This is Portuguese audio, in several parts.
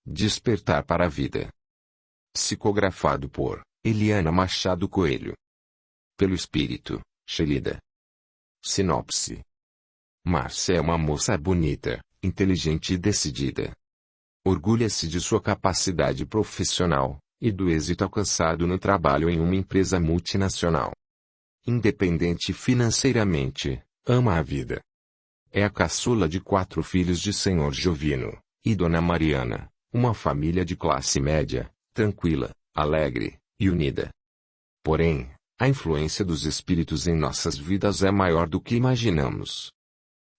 Despertar para a Vida. Psicografado por Eliana Machado Coelho. Pelo Espírito, Shelida. Sinopse. Márcia é uma moça bonita, inteligente e decidida. Orgulha-se de sua capacidade profissional, e do êxito alcançado no trabalho em uma empresa multinacional. Independente financeiramente, ama a vida. É a caçula de 4 filhos de Senhor Jovino e Dona Mariana, uma família de classe média, tranquila, alegre e unida. Porém, a influência dos espíritos em nossas vidas é maior do que imaginamos.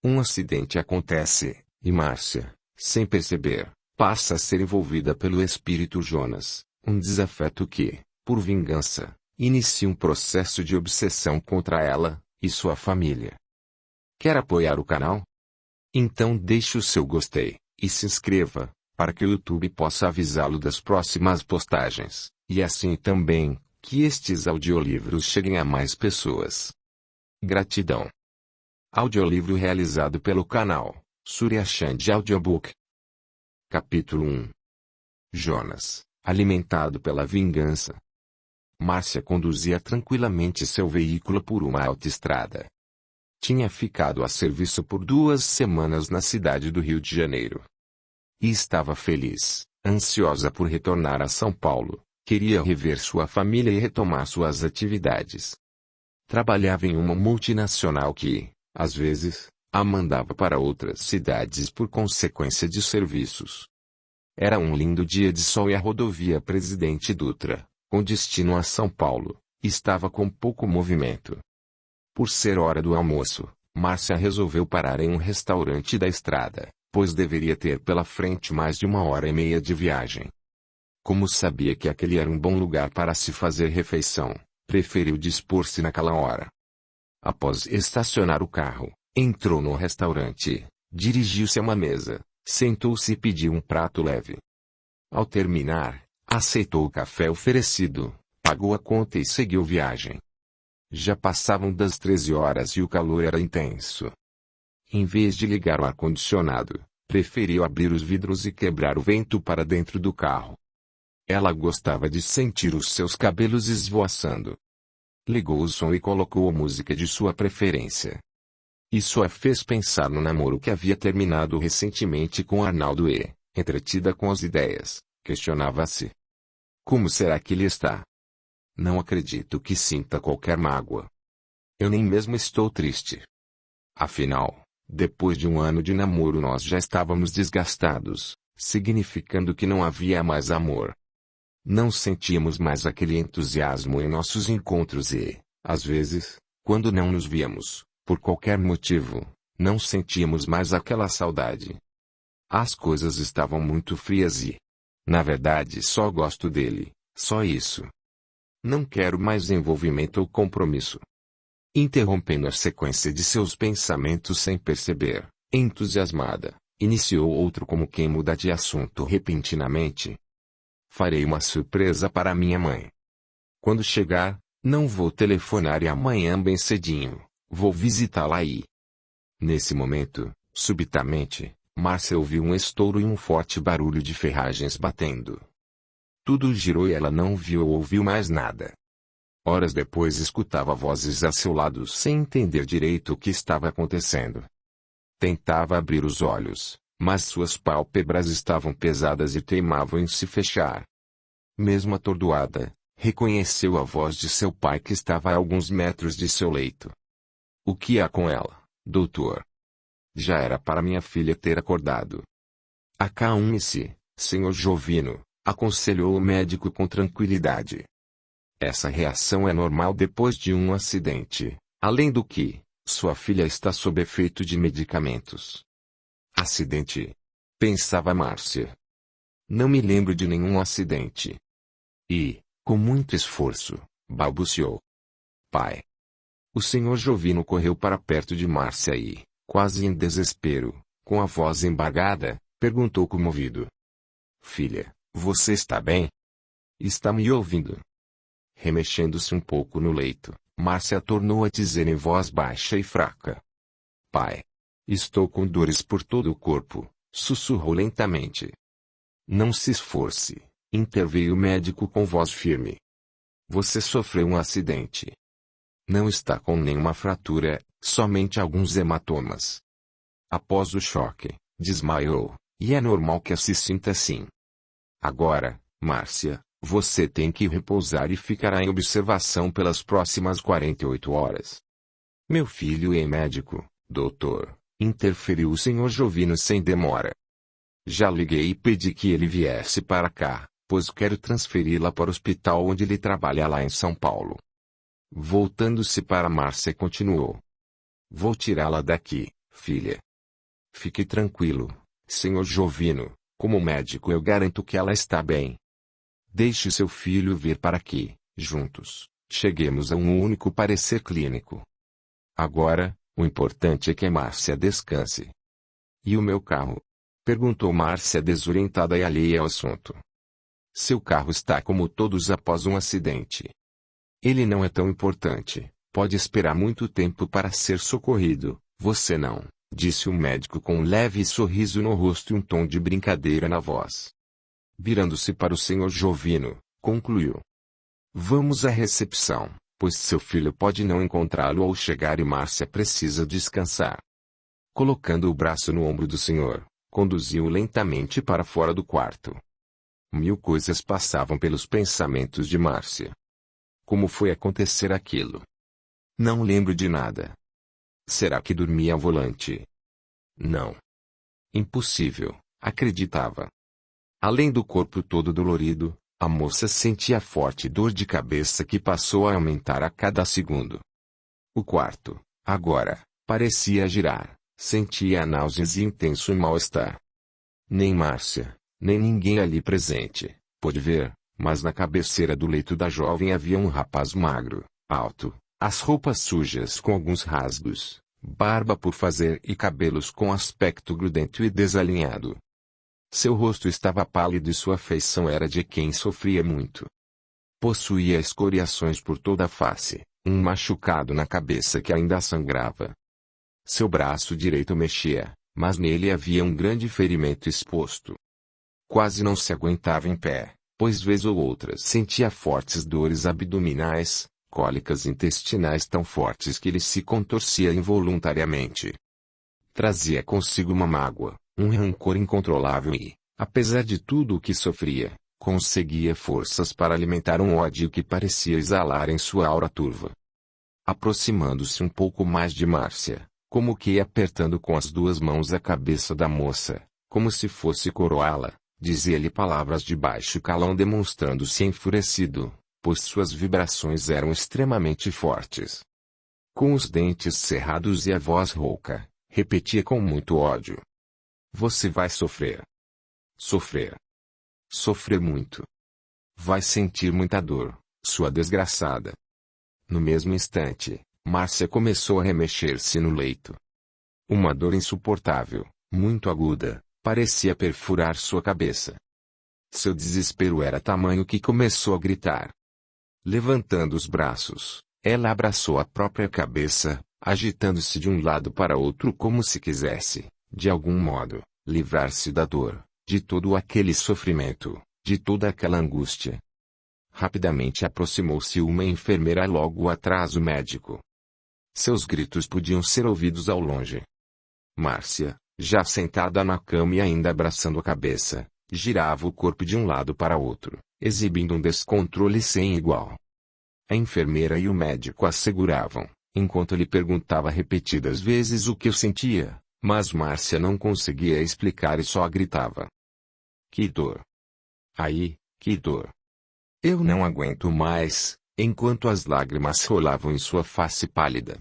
Um acidente acontece, e Márcia, sem perceber, passa a ser envolvida pelo espírito Jonas, um desafeto que, por vingança, inicia um processo de obsessão contra ela e sua família. Quer apoiar o canal? Então deixe o seu gostei e se inscreva, para que o YouTube possa avisá-lo das próximas postagens, e assim também, que estes audiolivros cheguem a mais pessoas. Gratidão. Audiolivro realizado pelo canal Surya Chand Audiobook. Capítulo 1. Jonas, alimentado pela vingança. Márcia conduzia tranquilamente seu veículo por uma autoestrada. Tinha ficado a serviço por 2 semanas na cidade do Rio de Janeiro. E estava feliz, ansiosa por retornar a São Paulo, queria rever sua família e retomar suas atividades. Trabalhava em uma multinacional que, às vezes, a mandava para outras cidades por consequência de serviços. Era um lindo dia de sol e a rodovia Presidente Dutra, com destino a São Paulo, estava com pouco movimento. Por ser hora do almoço, Márcia resolveu parar em um restaurante da estrada, pois deveria ter pela frente mais de 1h30 de viagem. Como sabia que aquele era um bom lugar para se fazer refeição, preferiu dispor-se naquela hora. Após estacionar o carro, entrou no restaurante, dirigiu-se a uma mesa, sentou-se e pediu um prato leve. Ao terminar, aceitou o café oferecido, pagou a conta e seguiu viagem. Já passavam das 13 horas e o calor era intenso. Em vez de ligar o ar-condicionado, preferiu abrir os vidros e quebrar o vento para dentro do carro. Ela gostava de sentir os seus cabelos esvoaçando. Ligou o som e colocou a música de sua preferência. Isso a fez pensar no namoro que havia terminado recentemente com Arnaldo e, entretida com as ideias, questionava-se. Como será que ele está? Não acredito que sinta qualquer mágoa. Eu nem mesmo estou triste. Afinal, depois de 1 ano de namoro nós já estávamos desgastados, significando que não havia mais amor. Não sentíamos mais aquele entusiasmo em nossos encontros e, às vezes, quando não nos víamos, por qualquer motivo, não sentíamos mais aquela saudade. As coisas estavam muito frias e, na verdade, só gosto dele, só isso. Não quero mais envolvimento ou compromisso. Interrompendo a sequência de seus pensamentos sem perceber, entusiasmada, iniciou outro como quem muda de assunto repentinamente. Farei uma surpresa para minha mãe. Quando chegar, não vou telefonar e amanhã bem cedinho, vou visitá-la aí. Nesse momento, subitamente, Márcia ouviu um estouro e um forte barulho de ferragens batendo. Tudo girou e ela não viu ou ouviu mais nada. Horas depois escutava vozes a seu lado sem entender direito o que estava acontecendo. Tentava abrir os olhos, mas suas pálpebras estavam pesadas e teimavam em se fechar. Mesmo atordoada, reconheceu a voz de seu pai que estava a alguns metros de seu leito. O que há com ela, doutor? Já era para minha filha ter acordado. Acalme-se, senhor Jovino, aconselhou o médico com tranquilidade. Essa reação é normal depois de um acidente, além do que, sua filha está sob efeito de medicamentos. Acidente? Pensava Márcia. Não me lembro de nenhum acidente. E, com muito esforço, balbuciou. Pai. O senhor Jovino correu para perto de Márcia e, quase em desespero, com a voz embargada, perguntou comovido. Filha, você está bem? Está me ouvindo? Remexendo-se um pouco no leito, Márcia tornou a dizer em voz baixa e fraca. Pai. Estou com dores por todo o corpo, sussurrou lentamente. Não se esforce, interveio o médico com voz firme. Você sofreu um acidente. Não está com nenhuma fratura, somente alguns hematomas. Após o choque, desmaiou, e é normal que se sinta assim. Agora, Márcia, você tem que repousar e ficará em observação pelas próximas 48 horas. Meu filho é médico, doutor, interferiu o Sr. Jovino sem demora. Já liguei e pedi que ele viesse para cá, pois quero transferi-la para o hospital onde ele trabalha lá em São Paulo. Voltando-se para Márcia continuou. Vou tirá-la daqui, filha. Fique tranquilo, Sr. Jovino, como médico eu garanto que ela está bem. Deixe seu filho vir para aqui, juntos, cheguemos a um único parecer clínico. Agora, o importante é que Márcia descanse. E o meu carro? Perguntou Márcia desorientada e alheia ao assunto. Seu carro está como todos após um acidente. Ele não é tão importante, pode esperar muito tempo para ser socorrido, você não, disse o médico com um leve sorriso no rosto e um tom de brincadeira na voz. Virando-se para o Sr. Jovino, concluiu. Vamos à recepção, pois seu filho pode não encontrá-lo ao chegar e Márcia precisa descansar. Colocando o braço no ombro do senhor, conduziu-o lentamente para fora do quarto. Mil coisas passavam pelos pensamentos de Márcia. Como foi acontecer aquilo? Não lembro de nada. Será que dormia ao volante? Não. Impossível, acreditava. Além do corpo todo dolorido, a moça sentia forte dor de cabeça que passou a aumentar a cada segundo. O quarto, agora, parecia girar, sentia náuseas e intenso mal-estar. Nem Márcia, nem ninguém ali presente, pôde ver, mas na cabeceira do leito da jovem havia um rapaz magro, alto, as roupas sujas com alguns rasgos, barba por fazer e cabelos com aspecto grudento e desalinhado. Seu rosto estava pálido e sua feição era de quem sofria muito. Possuía escoriações por toda a face, um machucado na cabeça que ainda sangrava. Seu braço direito mexia, mas nele havia um grande ferimento exposto. Quase não se aguentava em pé, pois vez ou outra sentia fortes dores abdominais, cólicas intestinais tão fortes que ele se contorcia involuntariamente. Trazia consigo uma mágoa, um rancor incontrolável e, apesar de tudo o que sofria, conseguia forças para alimentar um ódio que parecia exalar em sua aura turva. Aproximando-se um pouco mais de Márcia, como que ia apertando com as duas mãos a cabeça da moça, como se fosse coroá-la, dizia-lhe palavras de baixo calão demonstrando-se enfurecido, pois suas vibrações eram extremamente fortes. Com os dentes cerrados e a voz rouca, repetia com muito ódio. Você vai sofrer. Sofrer. Sofrer muito. Vai sentir muita dor, sua desgraçada. No mesmo instante, Márcia começou a remexer-se no leito. Uma dor insuportável, muito aguda, parecia perfurar sua cabeça. Seu desespero era tamanho que começou a gritar. Levantando os braços, ela abraçou a própria cabeça, agitando-se de um lado para outro como se quisesse, de algum modo, livrar-se da dor, de todo aquele sofrimento, de toda aquela angústia. Rapidamente aproximou-se uma enfermeira logo atrás do médico. Seus gritos podiam ser ouvidos ao longe. Márcia, já sentada na cama e ainda abraçando a cabeça, girava o corpo de um lado para outro, exibindo um descontrole sem igual. A enfermeira e o médico a seguravam, enquanto lhe perguntava repetidas vezes o que eu sentia, mas Márcia não conseguia explicar e só gritava. Que dor! Aí, que dor! Eu não aguento mais, enquanto as lágrimas rolavam em sua face pálida.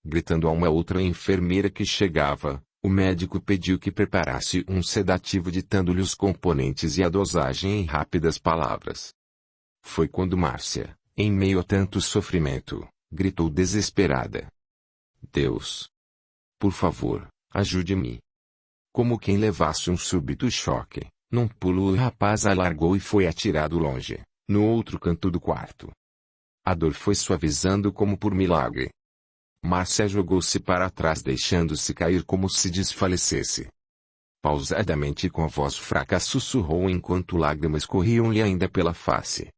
Gritando a uma outra enfermeira que chegava, o médico pediu que preparasse um sedativo ditando-lhe os componentes e a dosagem em rápidas palavras. Foi quando Márcia, em meio a tanto sofrimento, gritou desesperada. Deus! Por favor, ajude-me! Como quem levasse um súbito choque, num pulo o rapaz a largou e foi atirado longe, no outro canto do quarto. A dor foi suavizando como por milagre. Márcia jogou-se para trás deixando-se cair como se desfalecesse. Pausadamente e com a voz fraca sussurrou enquanto lágrimas corriam-lhe ainda pela face.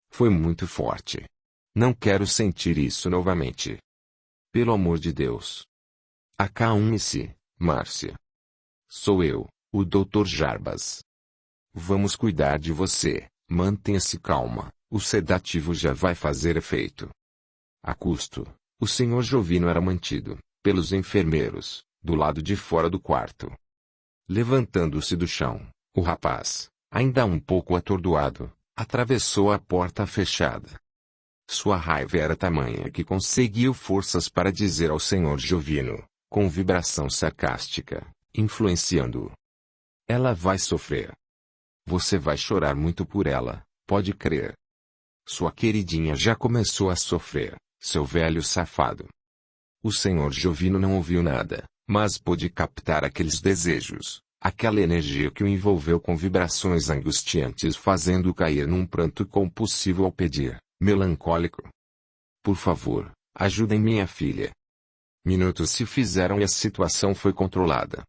Foi muito forte. Não quero sentir isso novamente. Pelo amor de Deus. Acalme-se, Márcia. Sou eu, o Dr. Jarbas. Vamos cuidar de você, mantenha-se calma, o sedativo já vai fazer efeito. A custo, o Sr. Jovino era mantido, pelos enfermeiros, do lado de fora do quarto. Levantando-se do chão, o rapaz, ainda um pouco atordoado, atravessou a porta fechada. Sua raiva era tamanha que conseguiu forças para dizer ao Sr. Jovino, com vibração sarcástica, influenciando-o: ela vai sofrer. Você vai chorar muito por ela, pode crer. Sua queridinha já começou a sofrer, seu velho safado. O Sr. Jovino não ouviu nada, mas pôde captar aqueles desejos, aquela energia que o envolveu com vibrações angustiantes, fazendo-o cair num pranto compulsivo ao pedir, melancólico: por favor, ajudem minha filha. Minutos se fizeram e a situação foi controlada.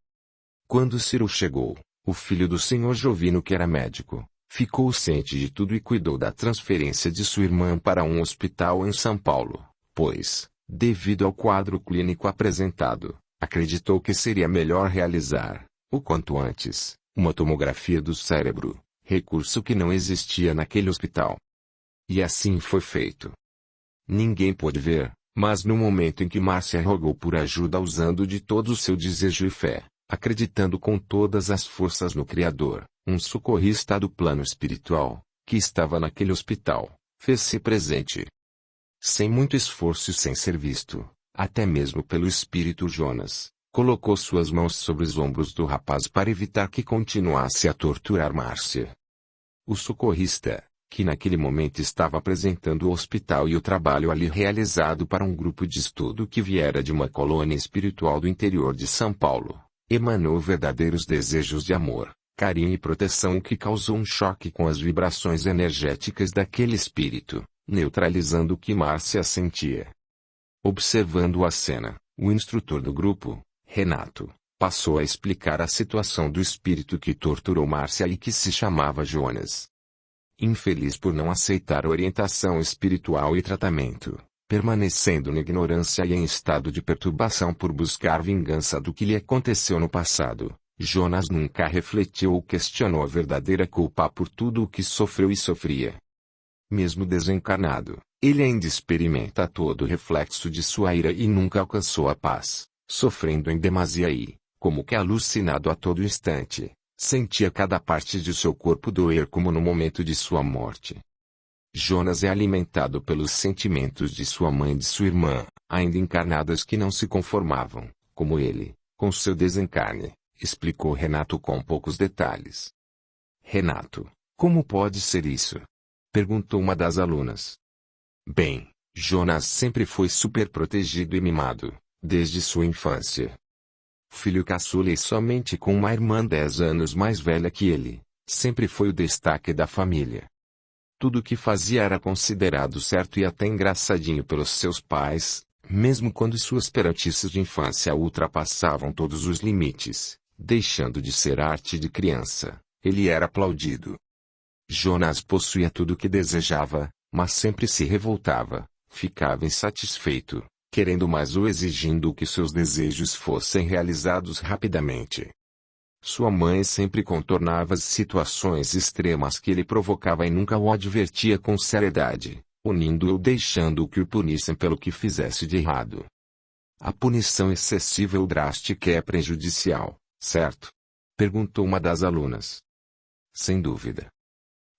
Quando Ciro chegou, o filho do Sr. Jovino, que era médico, ficou ciente de tudo e cuidou da transferência de sua irmã para um hospital em São Paulo, pois, devido ao quadro clínico apresentado, acreditou que seria melhor realizar, o quanto antes, uma tomografia do cérebro, recurso que não existia naquele hospital. E assim foi feito. Ninguém pôde ver, mas no momento em que Márcia rogou por ajuda usando de todo o seu desejo e fé, acreditando com todas as forças no Criador, um socorrista do plano espiritual, que estava naquele hospital, fez-se presente. Sem muito esforço e sem ser visto, até mesmo pelo espírito Jonas, colocou suas mãos sobre os ombros do rapaz para evitar que continuasse a torturar Márcia. O socorrista, que naquele momento estava apresentando o hospital e o trabalho ali realizado para um grupo de estudo que viera de uma colônia espiritual do interior de São Paulo, emanou verdadeiros desejos de amor, carinho e proteção, que causou um choque com as vibrações energéticas daquele espírito, neutralizando o que Márcia sentia. Observando a cena, o instrutor do grupo, Renato, passou a explicar a situação do espírito que torturou Márcia e que se chamava Jonas. Infeliz por não aceitar orientação espiritual e tratamento, permanecendo na ignorância e em estado de perturbação por buscar vingança do que lhe aconteceu no passado, Jonas nunca refletiu ou questionou a verdadeira culpa por tudo o que sofreu e sofria. Mesmo desencarnado, ele ainda experimenta todo o reflexo de sua ira e nunca alcançou a paz, sofrendo em demasia e, como que alucinado a todo instante, sentia cada parte de seu corpo doer como no momento de sua morte. Jonas é alimentado pelos sentimentos de sua mãe e de sua irmã, ainda encarnadas, que não se conformavam, como ele, com seu desencarne, explicou Renato com poucos detalhes. Renato, como pode ser isso? Perguntou uma das alunas. Bem, Jonas sempre foi super protegido e mimado, desde sua infância. Filho caçula e somente com uma irmã 10 anos mais velha que ele, sempre foi o destaque da família. Tudo o que fazia era considerado certo e até engraçadinho pelos seus pais, mesmo quando suas perantices de infância ultrapassavam todos os limites, deixando de ser arte de criança, ele era aplaudido. Jonas possuía tudo o que desejava, mas sempre se revoltava, ficava insatisfeito, querendo mais ou exigindo que seus desejos fossem realizados rapidamente. Sua mãe sempre contornava as situações extremas que ele provocava e nunca o advertia com seriedade, punindo-o ou deixando que o punissem pelo que fizesse de errado. A punição excessiva ou drástica é prejudicial, certo? Perguntou uma das alunas. Sem dúvida.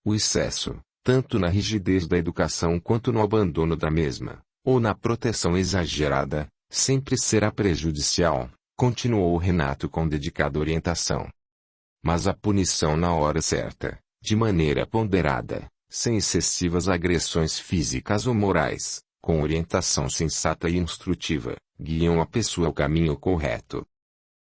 O excesso, tanto na rigidez da educação quanto no abandono da mesma, ou na proteção exagerada, sempre será prejudicial, continuou Renato com dedicada orientação. Mas a punição na hora certa, de maneira ponderada, sem excessivas agressões físicas ou morais, com orientação sensata e instrutiva, guiam a pessoa ao caminho correto.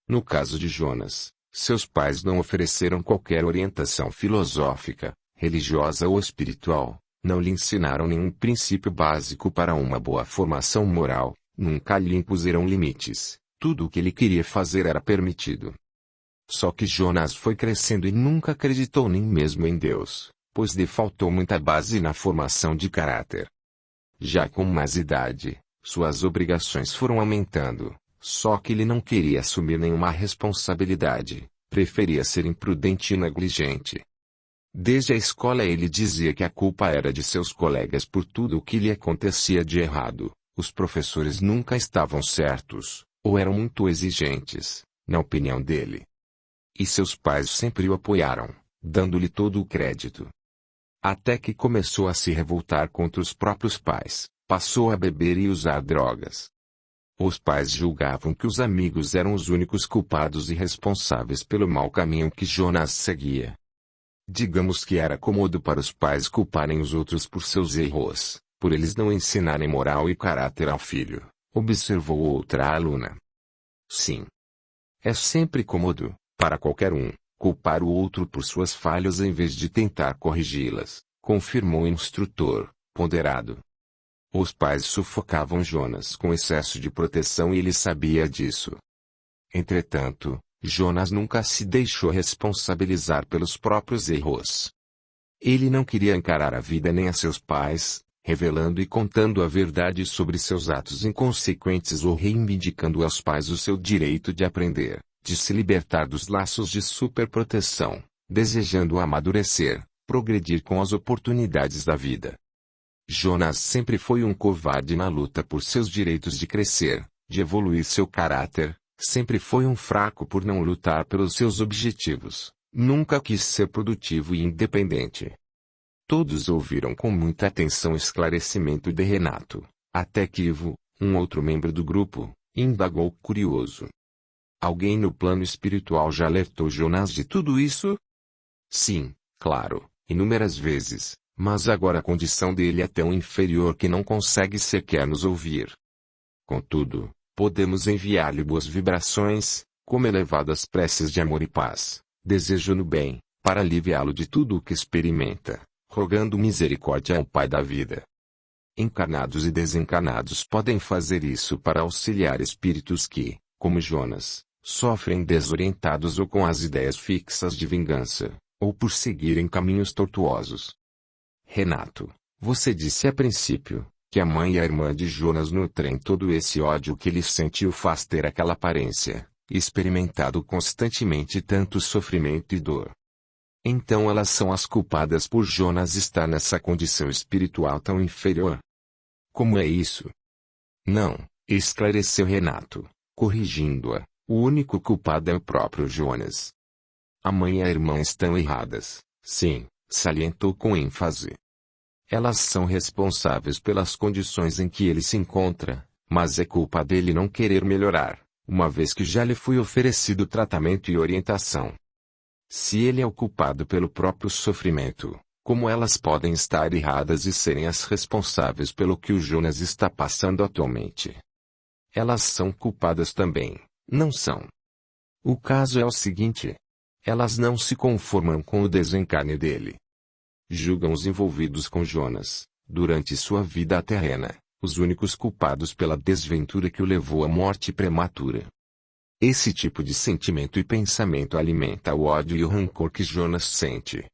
No caso de Jonas, seus pais não ofereceram qualquer orientação filosófica, religiosa ou espiritual, não lhe ensinaram nenhum princípio básico para uma boa formação moral, nunca lhe impuseram limites, tudo o que ele queria fazer era permitido. Só que Jonas foi crescendo e nunca acreditou nem mesmo em Deus, pois lhe faltou muita base na formação de caráter. Já com mais idade, suas obrigações foram aumentando, só que ele não queria assumir nenhuma responsabilidade, preferia ser imprudente e negligente. Desde a escola ele dizia que a culpa era de seus colegas por tudo o que lhe acontecia de errado, os professores nunca estavam certos, ou eram muito exigentes, na opinião dele. E seus pais sempre o apoiaram, dando-lhe todo o crédito. Até que começou a se revoltar contra os próprios pais, passou a beber e usar drogas. Os pais julgavam que os amigos eram os únicos culpados e responsáveis pelo mau caminho que Jonas seguia. Digamos que era cômodo para os pais culparem os outros por seus erros, por eles não ensinarem moral e caráter ao filho, observou outra aluna. Sim. É sempre cômodo, para qualquer um, culpar o outro por suas falhas em vez de tentar corrigi-las, confirmou o instrutor, ponderado. Os pais sufocavam Jonas com excesso de proteção e ele sabia disso. Entretanto, Jonas nunca se deixou responsabilizar pelos próprios erros. Ele não queria encarar a vida nem a seus pais, revelando e contando a verdade sobre seus atos inconsequentes ou reivindicando aos pais o seu direito de aprender, de se libertar dos laços de superproteção, desejando amadurecer, progredir com as oportunidades da vida. Jonas sempre foi um covarde na luta por seus direitos de crescer, de evoluir seu caráter, sempre foi um fraco por não lutar pelos seus objetivos, nunca quis ser produtivo e independente. Todos ouviram com muita atenção o esclarecimento de Renato, até que Ivo, um outro membro do grupo, indagou curioso. Alguém no plano espiritual já alertou Jonas de tudo isso? Sim, claro, inúmeras vezes, mas agora a condição dele é tão inferior que não consegue sequer nos ouvir. Contudo, podemos enviar-lhe boas vibrações, como elevadas preces de amor e paz, desejo-no bem, para aliviá-lo de tudo o que experimenta, rogando misericórdia ao Pai da vida. Encarnados e desencarnados podem fazer isso para auxiliar espíritos que, como Jonas, sofrem desorientados ou com as ideias fixas de vingança, ou por seguirem caminhos tortuosos. Renato, você disse a princípio, que a mãe e a irmã de Jonas nutrem todo esse ódio que ele sente e o faz ter aquela aparência, experimentado constantemente tanto sofrimento e dor. Então elas são as culpadas por Jonas estar nessa condição espiritual tão inferior. Como é isso? Não, esclareceu Renato, corrigindo-a, o único culpado é o próprio Jonas. A mãe e a irmã estão erradas, sim, salientou com ênfase. Elas são responsáveis pelas condições em que ele se encontra, mas é culpa dele não querer melhorar, uma vez que já lhe foi oferecido tratamento e orientação. Se ele é o culpado pelo próprio sofrimento, como elas podem estar erradas e serem as responsáveis pelo que o Jonas está passando atualmente? Elas são culpadas também, não são? O caso é o seguinte: elas não se conformam com o desencarne dele. Julgam os envolvidos com Jonas, durante sua vida terrena, os únicos culpados pela desventura que o levou à morte prematura. Esse tipo de sentimento e pensamento alimenta o ódio e o rancor que Jonas sente.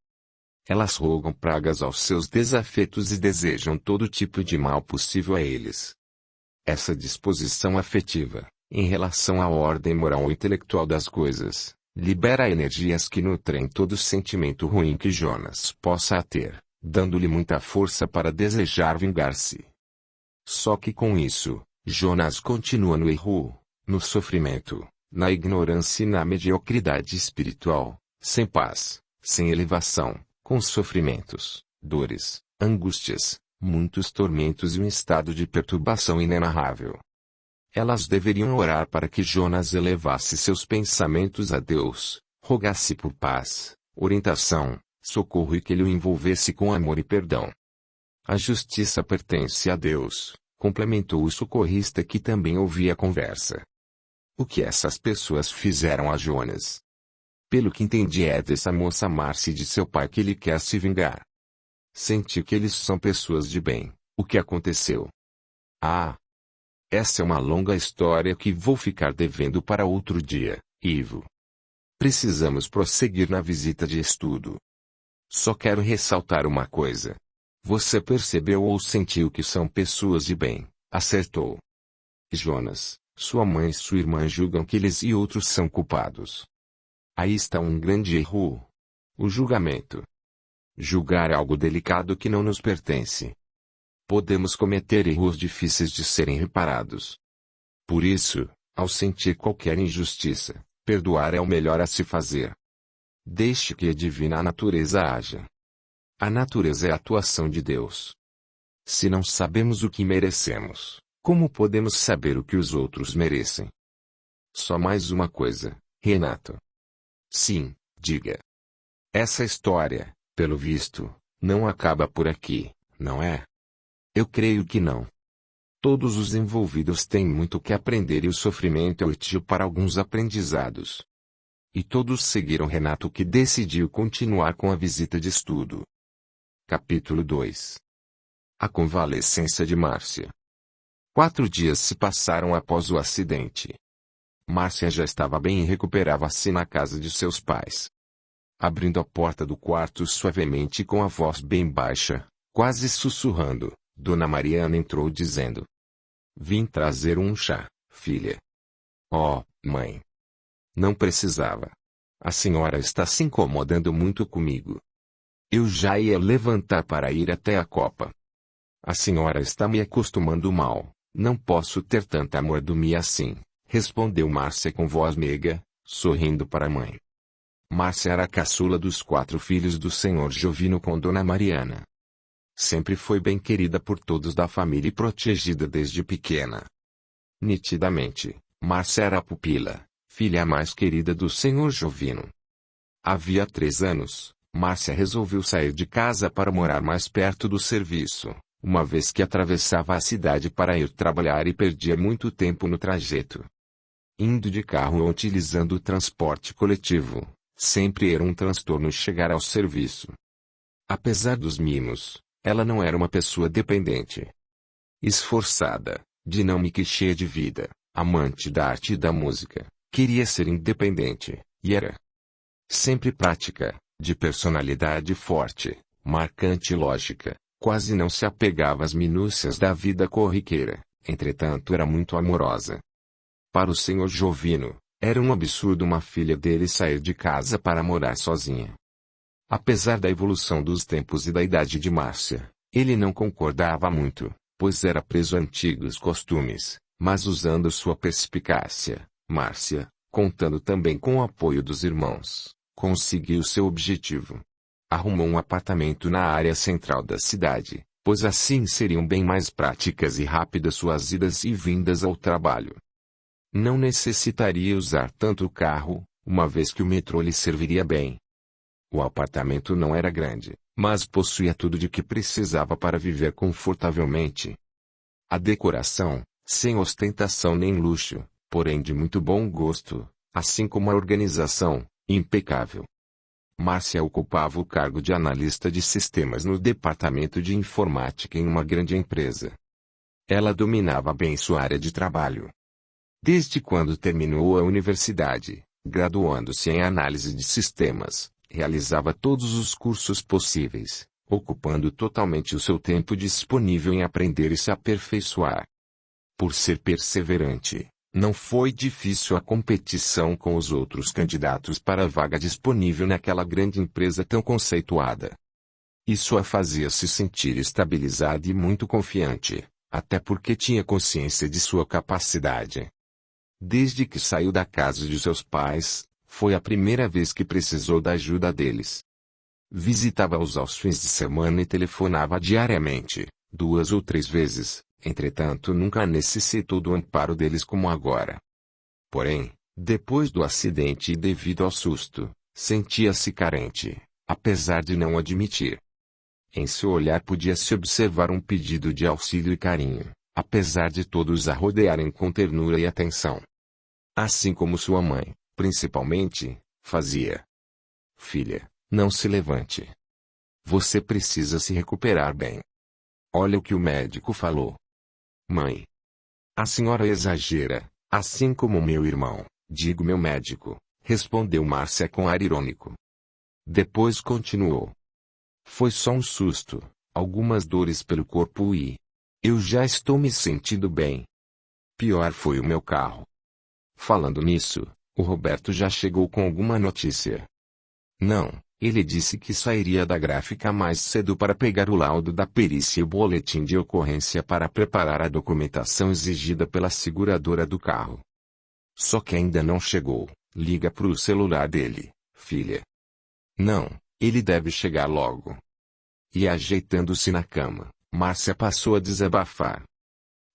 Elas rogam pragas aos seus desafetos e desejam todo tipo de mal possível a eles. Essa disposição afetiva, em relação à ordem moral e intelectual das coisas, libera energias que nutrem todo sentimento ruim que Jonas possa ter, dando-lhe muita força para desejar vingar-se. Só que com isso, Jonas continua no erro, no sofrimento, na ignorância e na mediocridade espiritual, sem paz, sem elevação, com sofrimentos, dores, angústias, muitos tormentos e um estado de perturbação inenarrável. Elas deveriam orar para que Jonas elevasse seus pensamentos a Deus, rogasse por paz, orientação, socorro e que ele o envolvesse com amor e perdão. A justiça pertence a Deus, complementou o socorrista que também ouvia a conversa. O que essas pessoas fizeram a Jonas? Pelo que entendi é dessa moça amar-se de seu pai que ele quer se vingar. Senti que eles são pessoas de bem. O que aconteceu? Ah! Essa é uma longa história que vou ficar devendo para outro dia, Ivo. Precisamos prosseguir na visita de estudo. Só quero ressaltar uma coisa. Você percebeu ou sentiu que são pessoas de bem, acertou. Jonas, sua mãe e sua irmã julgam que eles e outros são culpados. Aí está um grande erro. O julgamento. Julgar é algo delicado que não nos pertence. Podemos cometer erros difíceis de serem reparados. Por isso, ao sentir qualquer injustiça, perdoar é o melhor a se fazer. Deixe que a divina natureza haja. A natureza é a atuação de Deus. Se não sabemos o que merecemos, como podemos saber o que os outros merecem? Só mais uma coisa, Renato. Sim, diga. Essa história, pelo visto, não acaba por aqui, não é? Eu creio que não. Todos os envolvidos têm muito que aprender e o sofrimento é útil para alguns aprendizados. E todos seguiram Renato, que decidiu continuar com a visita de estudo. Capítulo 2. A convalescência de Márcia. 4 dias se passaram após o acidente. Márcia já estava bem e recuperava-se na casa de seus pais. Abrindo a porta do quarto suavemente com a voz bem baixa, quase sussurrando, Dona Mariana entrou dizendo: Vim trazer um chá, filha. Oh, mãe. Não precisava. A senhora está se incomodando muito comigo. Eu já ia levantar para ir até a copa. A senhora está me acostumando mal, não posso ter tanta mordomia assim, respondeu Márcia com voz meiga, sorrindo para a mãe. Márcia era a caçula dos 4 filhos do senhor Jovino com Dona Mariana. Sempre foi bem querida por todos da família e protegida desde pequena. Nitidamente, Márcia era a pupila, filha mais querida do senhor Jovino. Havia 3 anos, Márcia resolveu sair de casa para morar mais perto do serviço, uma vez que atravessava a cidade para ir trabalhar e perdia muito tempo no trajeto. Indo de carro ou utilizando o transporte coletivo, sempre era um transtorno chegar ao serviço. Apesar dos mimos, ela não era uma pessoa dependente. Esforçada, dinâmica e cheia de vida, amante da arte e da música, queria ser independente, e era. Sempre prática, de personalidade forte, marcante e lógica, quase não se apegava às minúcias da vida corriqueira, entretanto era muito amorosa. Para o senhor Jovino, era um absurdo uma filha dele sair de casa para morar sozinha. Apesar da evolução dos tempos e da idade de Márcia, ele não concordava muito, pois era preso a antigos costumes, mas usando sua perspicácia, Márcia, contando também com o apoio dos irmãos, conseguiu seu objetivo. Arrumou um apartamento na área central da cidade, pois assim seriam bem mais práticas e rápidas suas idas e vindas ao trabalho. Não necessitaria usar tanto o carro, uma vez que o metrô lhe serviria bem. O apartamento não era grande, mas possuía tudo de que precisava para viver confortavelmente. A decoração, sem ostentação nem luxo, porém de muito bom gosto, assim como a organização, impecável. Márcia ocupava o cargo de analista de sistemas no departamento de informática em uma grande empresa. Ela dominava bem sua área de trabalho. Desde quando terminou a universidade, graduando-se em análise de sistemas, realizava todos os cursos possíveis, ocupando totalmente o seu tempo disponível em aprender e se aperfeiçoar. Por ser perseverante, não foi difícil a competição com os outros candidatos para a vaga disponível naquela grande empresa tão conceituada. Isso a fazia se sentir estabilizada e muito confiante, até porque tinha consciência de sua capacidade. Desde que saiu da casa de seus pais, foi a primeira vez que precisou da ajuda deles. Visitava-os aos fins de semana e telefonava diariamente, 2 ou 3 vezes, entretanto nunca necessitou do amparo deles como agora. Porém, depois do acidente e devido ao susto, sentia-se carente, apesar de não admitir. Em seu olhar podia-se observar um pedido de auxílio e carinho, apesar de todos a rodearem com ternura e atenção. Assim como sua mãe, principalmente, fazia. Filha, não se levante. Você precisa se recuperar bem. Olha o que o médico falou. Mãe. A senhora exagera, assim como meu irmão, digo meu médico, respondeu Márcia com ar irônico. Depois continuou. Foi só um susto, algumas dores pelo corpo e... eu já estou me sentindo bem. Pior foi o meu carro. Falando nisso, o Roberto já chegou com alguma notícia. Não, ele disse que sairia da gráfica mais cedo para pegar o laudo da perícia e o boletim de ocorrência para preparar a documentação exigida pela seguradora do carro. Só que ainda não chegou. Liga pro celular dele, filha. Não, ele deve chegar logo. E ajeitando-se na cama, Márcia passou a desabafar.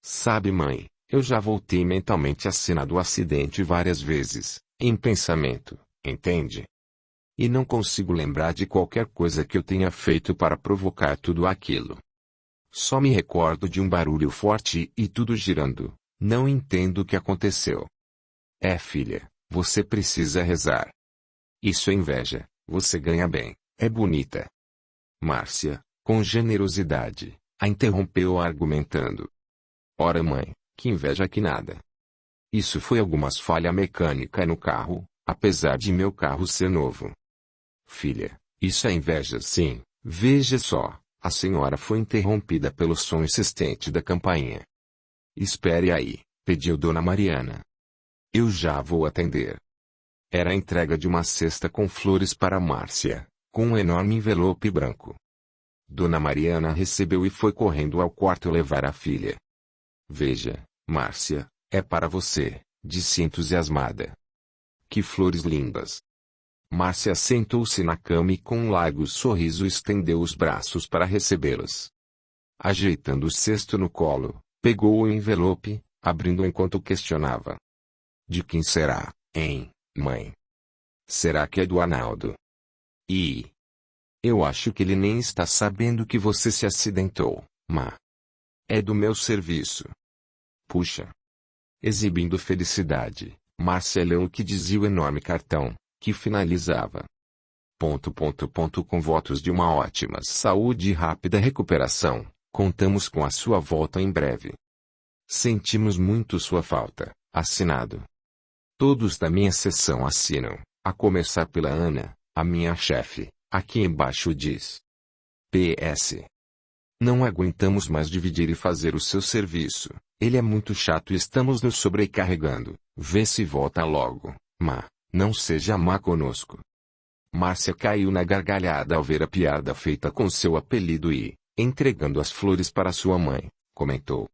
Sabe, mãe, eu já voltei mentalmente à cena do acidente várias vezes, em pensamento, entende? E não consigo lembrar de qualquer coisa que eu tenha feito para provocar tudo aquilo. Só me recordo de um barulho forte e tudo girando. Não entendo o que aconteceu. Filha, você precisa rezar. Isso é inveja, você ganha bem, é bonita. Márcia, com generosidade, a interrompeu argumentando. Ora mãe, que inveja que nada. Isso foi algumas falha mecânica no carro, apesar de meu carro ser novo. Filha, isso é inveja sim, veja só, a senhora foi interrompida pelo som insistente da campainha. Espere aí, pediu Dona Mariana. Eu já vou atender. Era a entrega de uma cesta com flores para Márcia, com um enorme envelope branco. Dona Mariana recebeu e foi correndo ao quarto levar a filha. Veja, Márcia, é para você, disse entusiasmada. Que flores lindas. Márcia sentou-se na cama e com um largo sorriso estendeu os braços para recebê-las. Ajeitando o cesto no colo, pegou o envelope, abrindo enquanto questionava. De quem será, hein, mãe? Será que é do Arnaldo? Eu acho que ele nem está sabendo que você se acidentou, má. É do meu serviço. Puxa. Exibindo felicidade, Márcia leu o que dizia o enorme cartão, que finalizava. Com votos de uma ótima saúde e rápida recuperação, contamos com a sua volta em breve. Sentimos muito sua falta, assinado. Todos da minha seção assinam, a começar pela Ana, a minha chefe, aqui embaixo diz. PS. Não aguentamos mais dividir e fazer o seu serviço, ele é muito chato e estamos nos sobrecarregando, vê se volta logo, má, não seja má conosco. Márcia caiu na gargalhada ao ver a piada feita com seu apelido e, entregando as flores para sua mãe, comentou.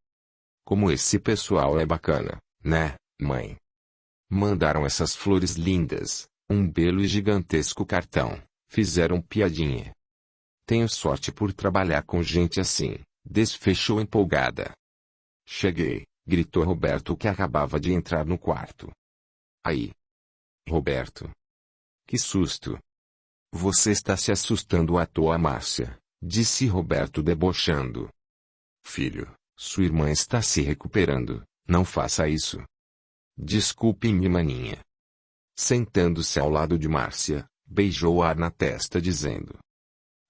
Como esse pessoal é bacana, né, mãe? Mandaram essas flores lindas, um belo e gigantesco cartão, fizeram piadinha. Tenho sorte por trabalhar com gente assim, desfechou empolgada. Cheguei, gritou Roberto que acabava de entrar no quarto. Aí. Roberto. Que susto. Você está se assustando à toa, Márcia, disse Roberto debochando. Filho, sua irmã está se recuperando, não faça isso. Desculpe-me, maninha. Sentando-se ao lado de Márcia, beijou o ar na testa dizendo.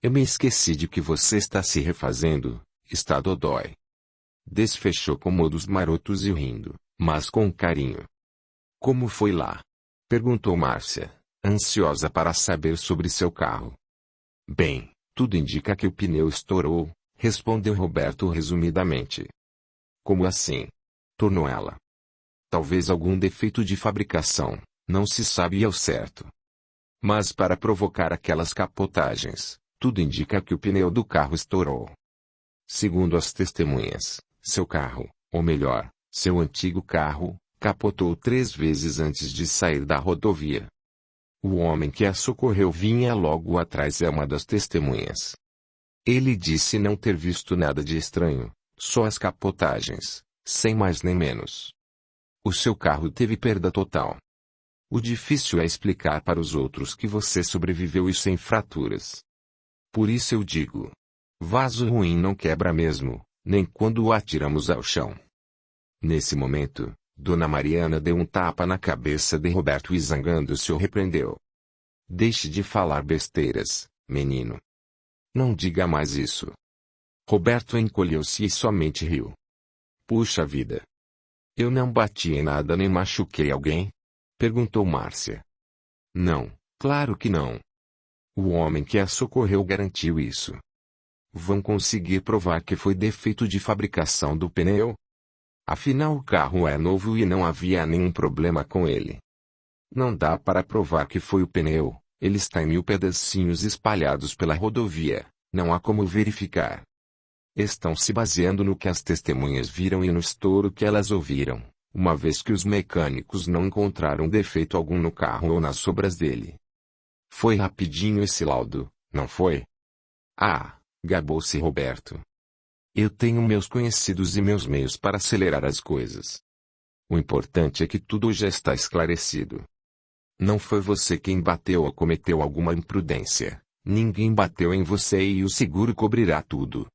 Eu me esqueci de que você está se refazendo, está dodói. Desfechou com modos marotos e rindo, mas com carinho. Como foi lá? Perguntou Márcia, ansiosa para saber sobre seu carro. Bem, tudo indica que o pneu estourou, respondeu Roberto resumidamente. Como assim? Tornou ela. Talvez algum defeito de fabricação, não se sabe ao certo. Mas para provocar aquelas capotagens, tudo indica que o pneu do carro estourou. Segundo as testemunhas, seu carro, ou melhor, seu antigo carro, capotou 3 vezes antes de sair da rodovia. O homem que a socorreu vinha logo atrás, é uma das testemunhas. Ele disse não ter visto nada de estranho, só as capotagens, sem mais nem menos. O seu carro teve perda total. O difícil é explicar para os outros que você sobreviveu e sem fraturas. Por isso eu digo. Vaso ruim não quebra mesmo, nem quando o atiramos ao chão. Nesse momento, Dona Mariana deu um tapa na cabeça de Roberto e zangando-se o repreendeu. Deixe de falar besteiras, menino. Não diga mais isso. Roberto encolheu-se e somente riu. Puxa vida. Eu não bati em nada nem machuquei alguém? Perguntou Márcia. Não, claro que não. O homem que a socorreu garantiu isso. Vão conseguir provar que foi defeito de fabricação do pneu? Afinal, o carro é novo e não havia nenhum problema com ele. Não dá para provar que foi o pneu, ele está em 1000 pedacinhos espalhados pela rodovia, não há como verificar. Estão se baseando no que as testemunhas viram e no estouro que elas ouviram, uma vez que os mecânicos não encontraram defeito algum no carro ou nas sobras dele. Foi rapidinho esse laudo, não foi? Ah, gabou-se Roberto. Eu tenho meus conhecidos e meus meios para acelerar as coisas. O importante é que tudo já está esclarecido. Não foi você quem bateu ou cometeu alguma imprudência. Ninguém bateu em você e o seguro cobrirá tudo.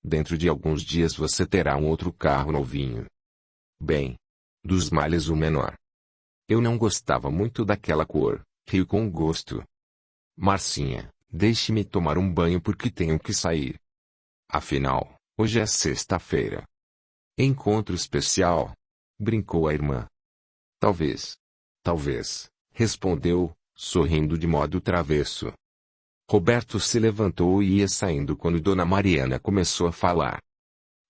Dentro de alguns dias você terá um outro carro novinho. Bem, dos males o menor. Eu não gostava muito daquela cor, riu com gosto. Marcinha, deixe-me tomar um banho porque tenho que sair. Afinal, hoje é sexta-feira. Encontro especial? Brincou a irmã. Talvez. Talvez, respondeu, sorrindo de modo travesso. Roberto se levantou e ia saindo quando Dona Mariana começou a falar.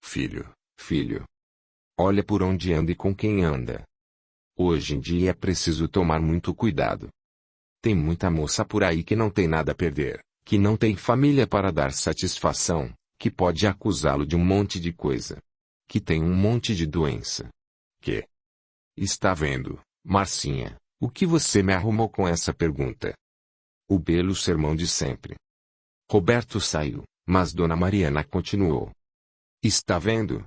Filho, filho. Olha por onde anda e com quem anda. Hoje em dia é preciso tomar muito cuidado. Tem muita moça por aí que não tem nada a perder, que não tem família para dar satisfação, que pode acusá-lo de um monte de coisa. Que tem um monte de doença. Que? Está vendo, Marcinha, o que você me arrumou com essa pergunta? O belo sermão de sempre. Roberto saiu, mas Dona Mariana continuou. Está vendo?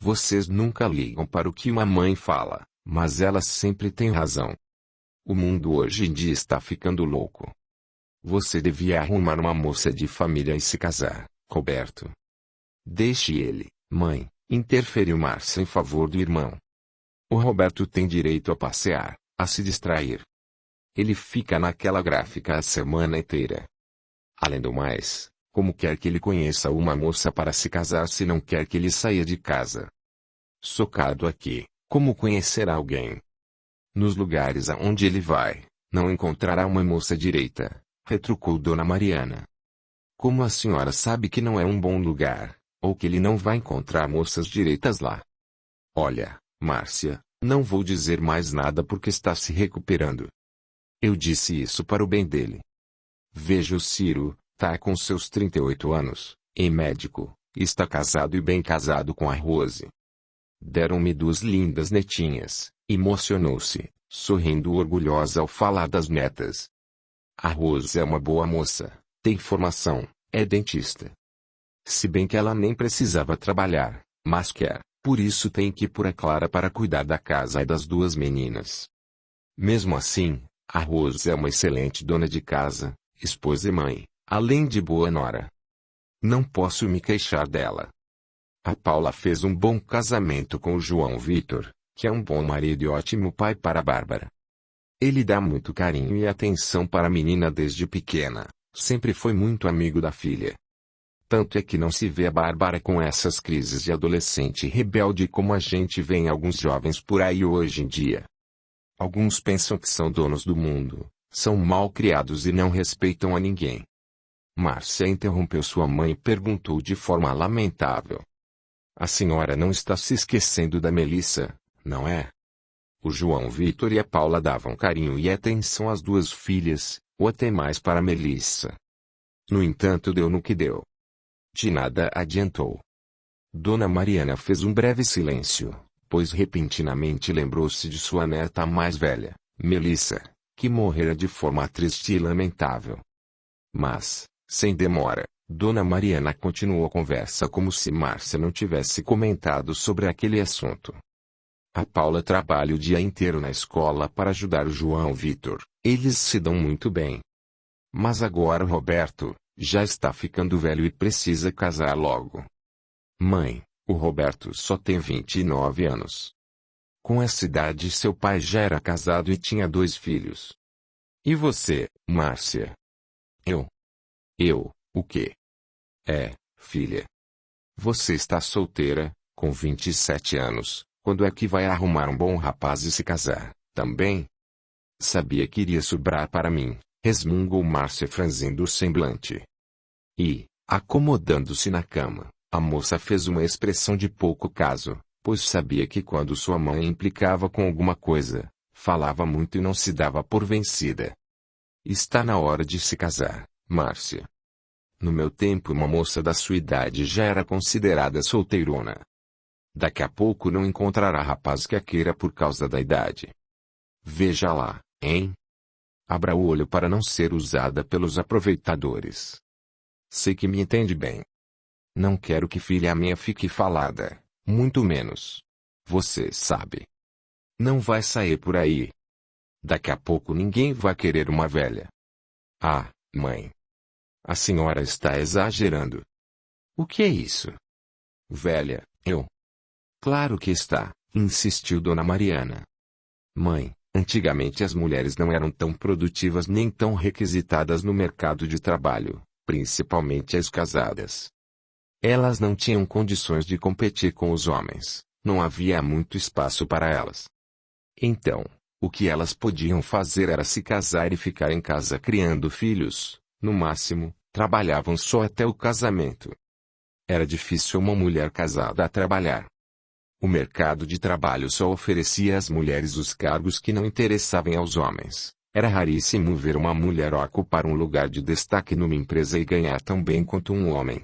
Vocês nunca ligam para o que uma mãe fala, mas ela sempre tem razão. O mundo hoje em dia está ficando louco. Você devia arrumar uma moça de família e se casar, Roberto. Deixe ele, mãe, interferiu Márcia em favor do irmão. O Roberto tem direito a passear, a se distrair. Ele fica naquela gráfica a semana inteira. Além do mais, como quer que ele conheça uma moça para se casar se não quer que ele saia de casa? Socado aqui, como conhecerá alguém? Nos lugares aonde ele vai, não encontrará uma moça direita, retrucou Dona Mariana. Como a senhora sabe que não é um bom lugar, ou que ele não vai encontrar moças direitas lá? Olha, Márcia, não vou dizer mais nada porque está se recuperando. Eu disse isso para o bem dele. Veja o Ciro, tá com seus 38 anos, é médico, está casado e bem casado com a Rose. Deram-me 2 lindas netinhas, emocionou-se, sorrindo orgulhosa ao falar das netas. A Rose é uma boa moça, tem formação, é dentista. Se bem que ela nem precisava trabalhar, mas quer, por isso tem que pôr a Clara para cuidar da casa e das 2 meninas. Mesmo assim, a Rose é uma excelente dona de casa, esposa e mãe, além de boa nora. Não posso me queixar dela. A Paula fez um bom casamento com o João Vitor, que é um bom marido e ótimo pai para a Bárbara. Ele dá muito carinho e atenção para a menina desde pequena, sempre foi muito amigo da filha. Tanto é que não se vê a Bárbara com essas crises de adolescente rebelde como a gente vê em alguns jovens por aí hoje em dia. Alguns pensam que são donos do mundo, são mal criados e não respeitam a ninguém. Márcia interrompeu sua mãe e perguntou de forma lamentável. A senhora não está se esquecendo da Melissa, não é? O João Vitor e a Paula davam carinho e atenção às 2 filhas, ou até mais para a Melissa. No entanto, deu no que deu. De nada adiantou. Dona Mariana fez um breve silêncio, pois repentinamente lembrou-se de sua neta mais velha, Melissa, que morrera de forma triste e lamentável. Mas, sem demora, Dona Mariana continuou a conversa como se Márcia não tivesse comentado sobre aquele assunto. A Paula trabalha o dia inteiro na escola para ajudar o João Vitor, eles se dão muito bem. Mas agora o Roberto, já está ficando velho e precisa casar logo. Mãe, o Roberto só tem 29 anos. Com essa idade seu pai já era casado e tinha 2 filhos. E você, Márcia? Eu, o quê? Filha. Você está solteira, com 27 anos, quando é que vai arrumar um bom rapaz e se casar, também? Sabia que iria sobrar para mim, resmungou Márcia franzindo o semblante. E, acomodando-se na cama, a moça fez uma expressão de pouco caso, pois sabia que quando sua mãe implicava com alguma coisa, falava muito e não se dava por vencida. Está na hora de se casar, Márcia. No meu tempo uma moça da sua idade já era considerada solteirona. Daqui a pouco não encontrará rapaz que a queira por causa da idade. Veja lá, hein? Abra o olho para não ser usada pelos aproveitadores. Sei que me entende bem. Não quero que filha minha fique falada, muito menos. Você sabe. Não vai sair por aí. Daqui a pouco ninguém vai querer uma velha. Ah, mãe. A senhora está exagerando. O que é isso? Velha, eu. Claro que está, insistiu Dona Mariana. Mãe, antigamente as mulheres não eram tão produtivas nem tão requisitadas no mercado de trabalho, principalmente as casadas. Elas não tinham condições de competir com os homens, não havia muito espaço para elas. Então, o que elas podiam fazer era se casar e ficar em casa criando filhos, no máximo, trabalhavam só até o casamento. Era difícil uma mulher casada a trabalhar. O mercado de trabalho só oferecia às mulheres os cargos que não interessavam aos homens. Era raríssimo ver uma mulher ocupar um lugar de destaque numa empresa e ganhar tão bem quanto um homem.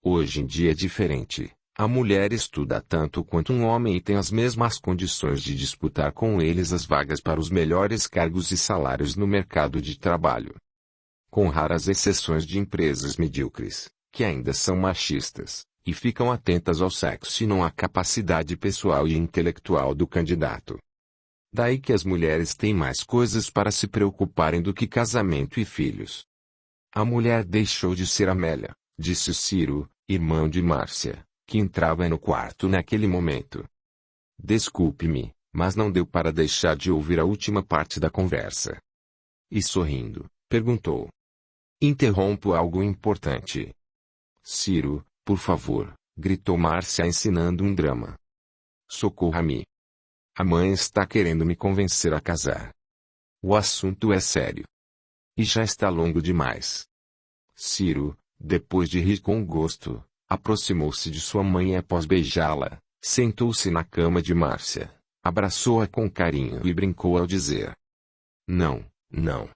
Hoje em dia é diferente. A mulher estuda tanto quanto um homem e tem as mesmas condições de disputar com eles as vagas para os melhores cargos e salários no mercado de trabalho. Com raras exceções de empresas medíocres, que ainda são machistas, e ficam atentas ao sexo e não à capacidade pessoal e intelectual do candidato. Daí que as mulheres têm mais coisas para se preocuparem do que casamento e filhos. A mulher deixou de ser Amélia, disse Ciro, irmão de Márcia, que entrava no quarto naquele momento. Desculpe-me, mas não deu para deixar de ouvir a última parte da conversa. E sorrindo, perguntou. Interrompo algo importante. Ciro, por favor, gritou Márcia ensinando um drama. Socorra-me. A mãe está querendo me convencer a casar. O assunto é sério. E já está longo demais. Ciro, depois de rir com gosto, aproximou-se de sua mãe e após beijá-la, sentou-se na cama de Márcia, abraçou-a com carinho e brincou ao dizer. Não, não.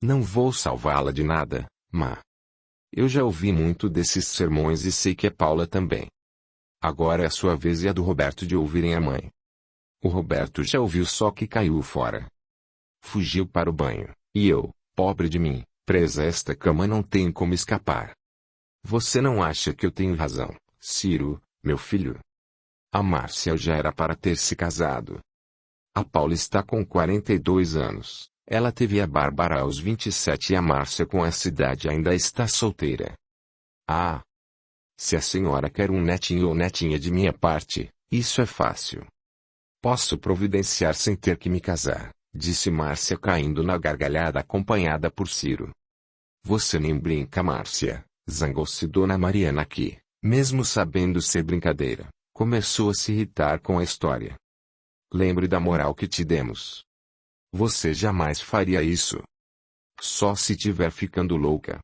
Não vou salvá-la de nada, má. Eu já ouvi muito desses sermões e sei que é Paula também. Agora é a sua vez e a do Roberto de ouvirem a mãe. O Roberto já ouviu só que caiu fora. Fugiu para o banho, e eu, pobre de mim, presa a esta cama não tenho como escapar. Você não acha que eu tenho razão, Ciro, meu filho? A Márcia já era para ter se casado. A Paula está com 42 anos, ela teve a Bárbara aos 27 e a Márcia com essa idade ainda está solteira. Ah! Se a senhora quer um netinho ou netinha de minha parte, isso é fácil. Posso providenciar sem ter que me casar, disse Márcia caindo na gargalhada acompanhada por Ciro. Você nem brinca, Márcia. Zangou-se Dona Mariana que, mesmo sabendo ser brincadeira, começou a se irritar com a história. Lembre da moral que te demos. Você jamais faria isso. Só se tiver ficando louca.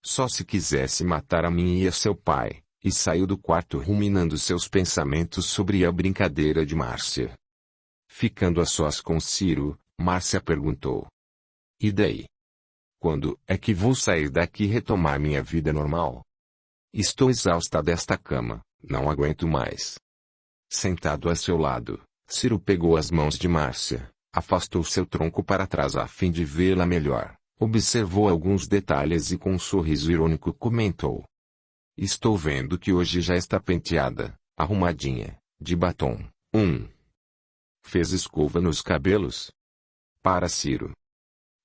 Só se quisesse matar a mim e a seu pai, e saiu do quarto ruminando seus pensamentos sobre a brincadeira de Márcia. Ficando a sós com Ciro, Márcia perguntou. E daí? Quando é que vou sair daqui e retomar minha vida normal? Estou exausta desta cama, não aguento mais. Sentado a seu lado, Ciro pegou as mãos de Márcia, afastou seu tronco para trás a fim de vê-la melhor, observou alguns detalhes e com um sorriso irônico comentou. Estou vendo que hoje já está penteada, arrumadinha, de batom. Fez escova nos cabelos? Para Ciro.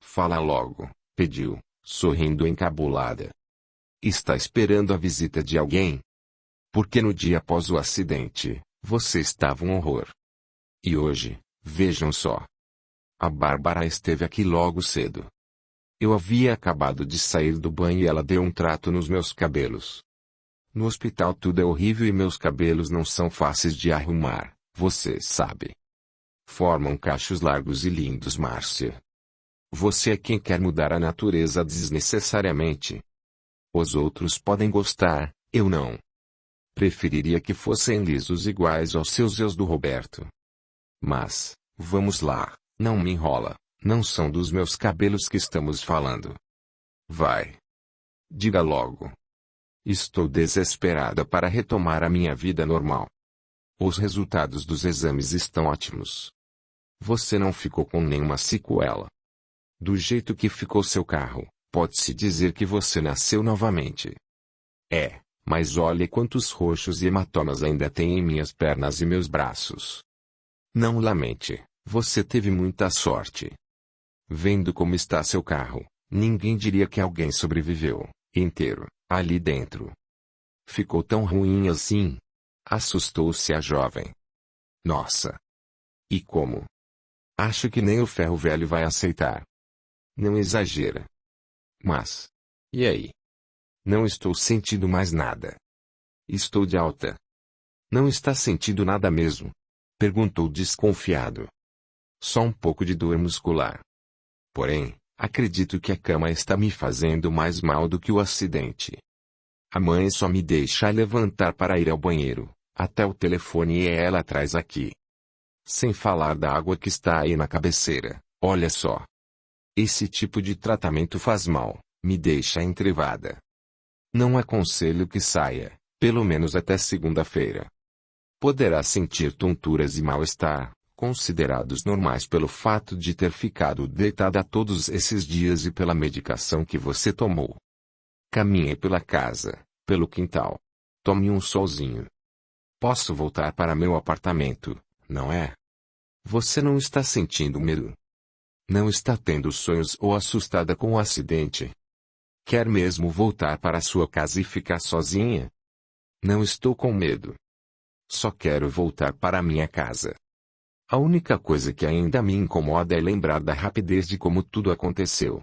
Fala logo. Pediu, sorrindo encabulada. Está esperando a visita de alguém? Porque no dia após o acidente, você estava um horror. E hoje, vejam só. A Bárbara esteve aqui logo cedo. Eu havia acabado de sair do banho e ela deu um trato nos meus cabelos. No hospital tudo é horrível e meus cabelos não são fáceis de arrumar, você sabe. Formam cachos largos e lindos, Márcia. Você é quem quer mudar a natureza desnecessariamente. Os outros podem gostar, eu não. Preferiria que fossem lisos iguais aos seus eus do Roberto. Mas, vamos lá, não me enrola, não são dos meus cabelos que estamos falando. Vai. Diga logo. Estou desesperada para retomar a minha vida normal. Os resultados dos exames estão ótimos. Você não ficou com nenhuma sequela. Do jeito que ficou seu carro, pode-se dizer que você nasceu novamente. Mas olhe quantos roxos e hematomas ainda tem em minhas pernas e meus braços. Não lamente, você teve muita sorte. Vendo como está seu carro, ninguém diria que alguém sobreviveu, inteiro, ali dentro. Ficou tão ruim assim? Assustou-se a jovem. Nossa! E como? Acho que nem o ferro velho vai aceitar. Não exagera. Mas. E aí? Não estou sentindo mais nada. Estou de alta. Não está sentindo nada mesmo? Perguntou desconfiado. Só um pouco de dor muscular. Porém, acredito que a cama está me fazendo mais mal do que o acidente. A mãe só me deixa levantar para ir ao banheiro, até o telefone e ela traz aqui. Sem falar da água que está aí na cabeceira, olha só. Esse tipo de tratamento faz mal, me deixa entrevada. Não aconselho que saia, pelo menos até segunda-feira. Poderá sentir tonturas e mal-estar, considerados normais pelo fato de ter ficado deitada todos esses dias e pela medicação que você tomou. Caminhe pela casa, pelo quintal. Tome um solzinho. Posso voltar para meu apartamento, não é? Você não está sentindo medo? Não está tendo sonhos ou assustada com o acidente? Quer mesmo voltar para sua casa e ficar sozinha? Não estou com medo. Só quero voltar para minha casa. A única coisa que ainda me incomoda é lembrar da rapidez de como tudo aconteceu.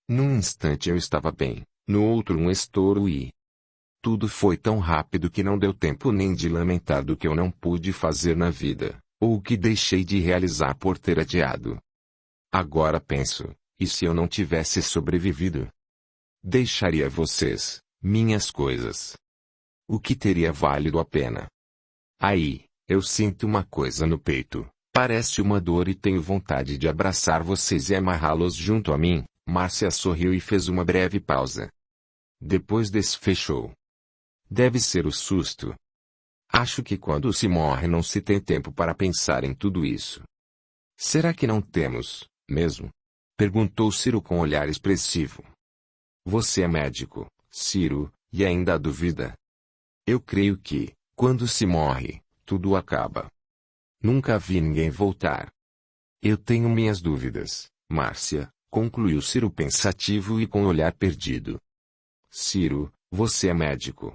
Num instante eu estava bem, no outro um estouro e... Tudo foi tão rápido que não deu tempo nem de lamentar do que eu não pude fazer na vida, ou o que deixei de realizar por ter adiado. Agora penso, e se eu não tivesse sobrevivido? Deixaria vocês, minhas coisas. O que teria valido a pena? Aí, eu sinto uma coisa no peito, parece uma dor e tenho vontade de abraçar vocês e amarrá-los junto a mim. Márcia sorriu e fez uma breve pausa. Depois desfechou. Deve ser o susto. Acho que quando se morre não se tem tempo para pensar em tudo isso. Será que não temos, mesmo? Perguntou Ciro com olhar expressivo. Você é médico, Ciro, e ainda duvida? Eu creio que, quando se morre, tudo acaba. Nunca vi ninguém voltar. Eu tenho minhas dúvidas, Márcia, concluiu Ciro pensativo e com olhar perdido. Ciro, você é médico.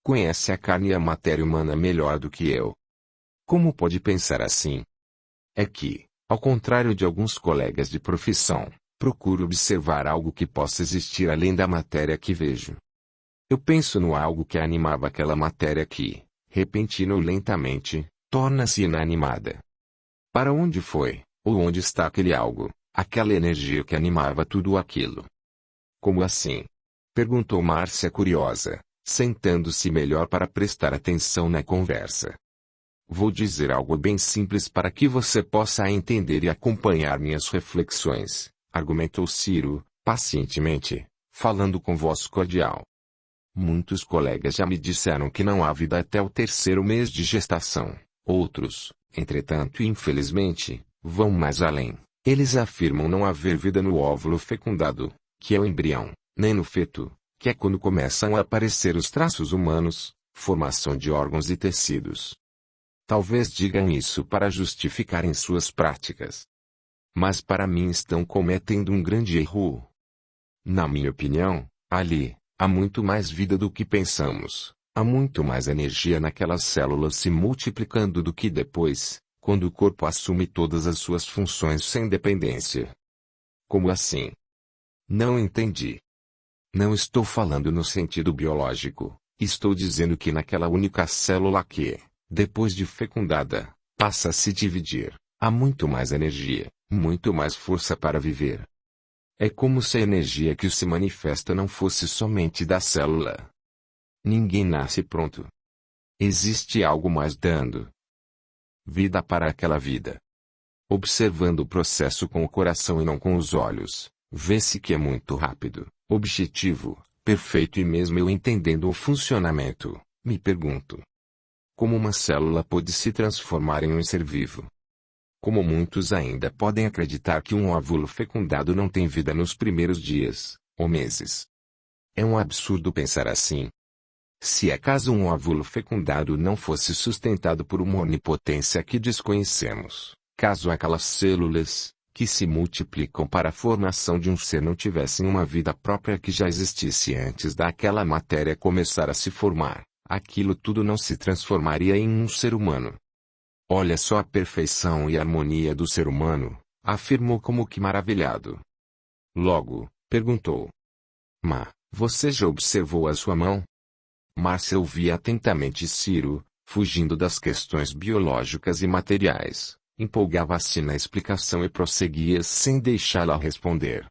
Conhece a carne e a matéria humana melhor do que eu. Como pode pensar assim? É que, ao contrário de alguns colegas de profissão, procuro observar algo que possa existir além da matéria que vejo. Eu penso no algo que animava aquela matéria que, repentino ou lentamente, torna-se inanimada. Para onde foi, ou onde está aquele algo, aquela energia que animava tudo aquilo? Como assim? Perguntou Márcia curiosa, sentando-se melhor para prestar atenção na conversa. Vou dizer algo bem simples para que você possa entender e acompanhar minhas reflexões, argumentou Ciro, pacientemente, falando com voz cordial. Muitos colegas já me disseram que não há vida até o 3º mês de gestação. Outros, entretanto e infelizmente, vão mais além. Eles afirmam não haver vida no óvulo fecundado, que é o embrião, nem no feto, que é quando começam a aparecer os traços humanos, formação de órgãos e tecidos. Talvez digam isso para justificarem suas práticas. Mas para mim estão cometendo um grande erro. Na minha opinião, ali, há muito mais vida do que pensamos, há muito mais energia naquelas células se multiplicando do que depois, quando o corpo assume todas as suas funções sem dependência. Como assim? Não entendi. Não estou falando no sentido biológico, estou dizendo que naquela única célula que, depois de fecundada, passa a se dividir, Há muito mais energia, muito mais força para viver. É como se a energia que se manifesta não fosse somente da célula. Ninguém nasce pronto. Existe algo mais dando vida para aquela vida. Observando o processo com o coração e não com os olhos, vê-se que é muito rápido, objetivo, perfeito e mesmo eu entendendo o funcionamento, me pergunto: como uma célula pode se transformar em um ser vivo? Como muitos ainda podem acreditar que um óvulo fecundado não tem vida nos primeiros dias, ou meses? É um absurdo pensar assim. Se acaso um óvulo fecundado não fosse sustentado por uma onipotência que desconhecemos, caso aquelas células, que se multiplicam para a formação de um ser não tivessem uma vida própria que já existisse antes daquela matéria começar a se formar, aquilo tudo não se transformaria em um ser humano. Olha só a perfeição e harmonia do ser humano, afirmou como que maravilhado. Logo, perguntou: você já observou a sua mão? Márcia ouvia atentamente Ciro, fugindo das questões biológicas e materiais, empolgava-se na explicação e prosseguia sem deixá-la responder.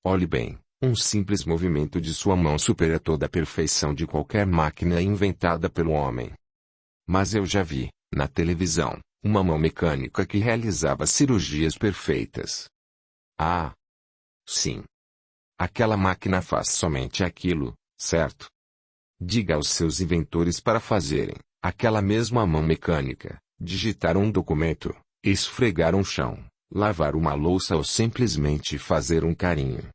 Olhe bem, um simples movimento de sua mão supera toda a perfeição de qualquer máquina inventada pelo homem. Mas eu já vi, na televisão, uma mão mecânica que realizava cirurgias perfeitas. Ah! Sim. Aquela máquina faz somente aquilo, certo? Diga aos seus inventores para fazerem, aquela mesma mão mecânica, digitar um documento, esfregar um chão, lavar uma louça ou simplesmente fazer um carinho.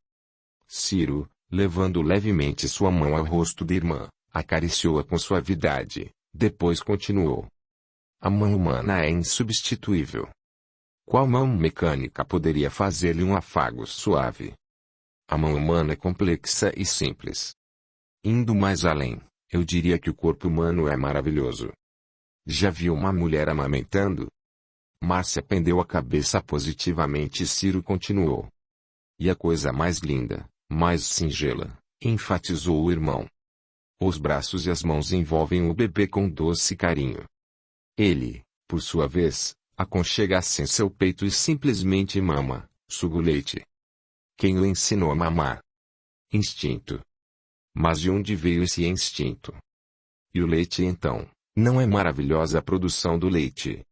Ciro, levando levemente sua mão ao rosto da irmã, acariciou-a com suavidade, depois continuou: a mão humana é insubstituível. Qual mão mecânica poderia fazer-lhe um afago suave? A mão humana é complexa e simples. Indo mais além, eu diria que o corpo humano é maravilhoso. Já viu uma mulher amamentando? Márcia pendeu a cabeça positivamente e Ciro continuou: e a coisa mais linda, mais singela, enfatizou o irmão. Os braços e as mãos envolvem o bebê com doce carinho. Ele, por sua vez, aconchega-se em seu peito e simplesmente mama, suga o leite. Quem o ensinou a mamar? Instinto. Mas de onde veio esse instinto? E o leite então, não é maravilhosa a produção do leite?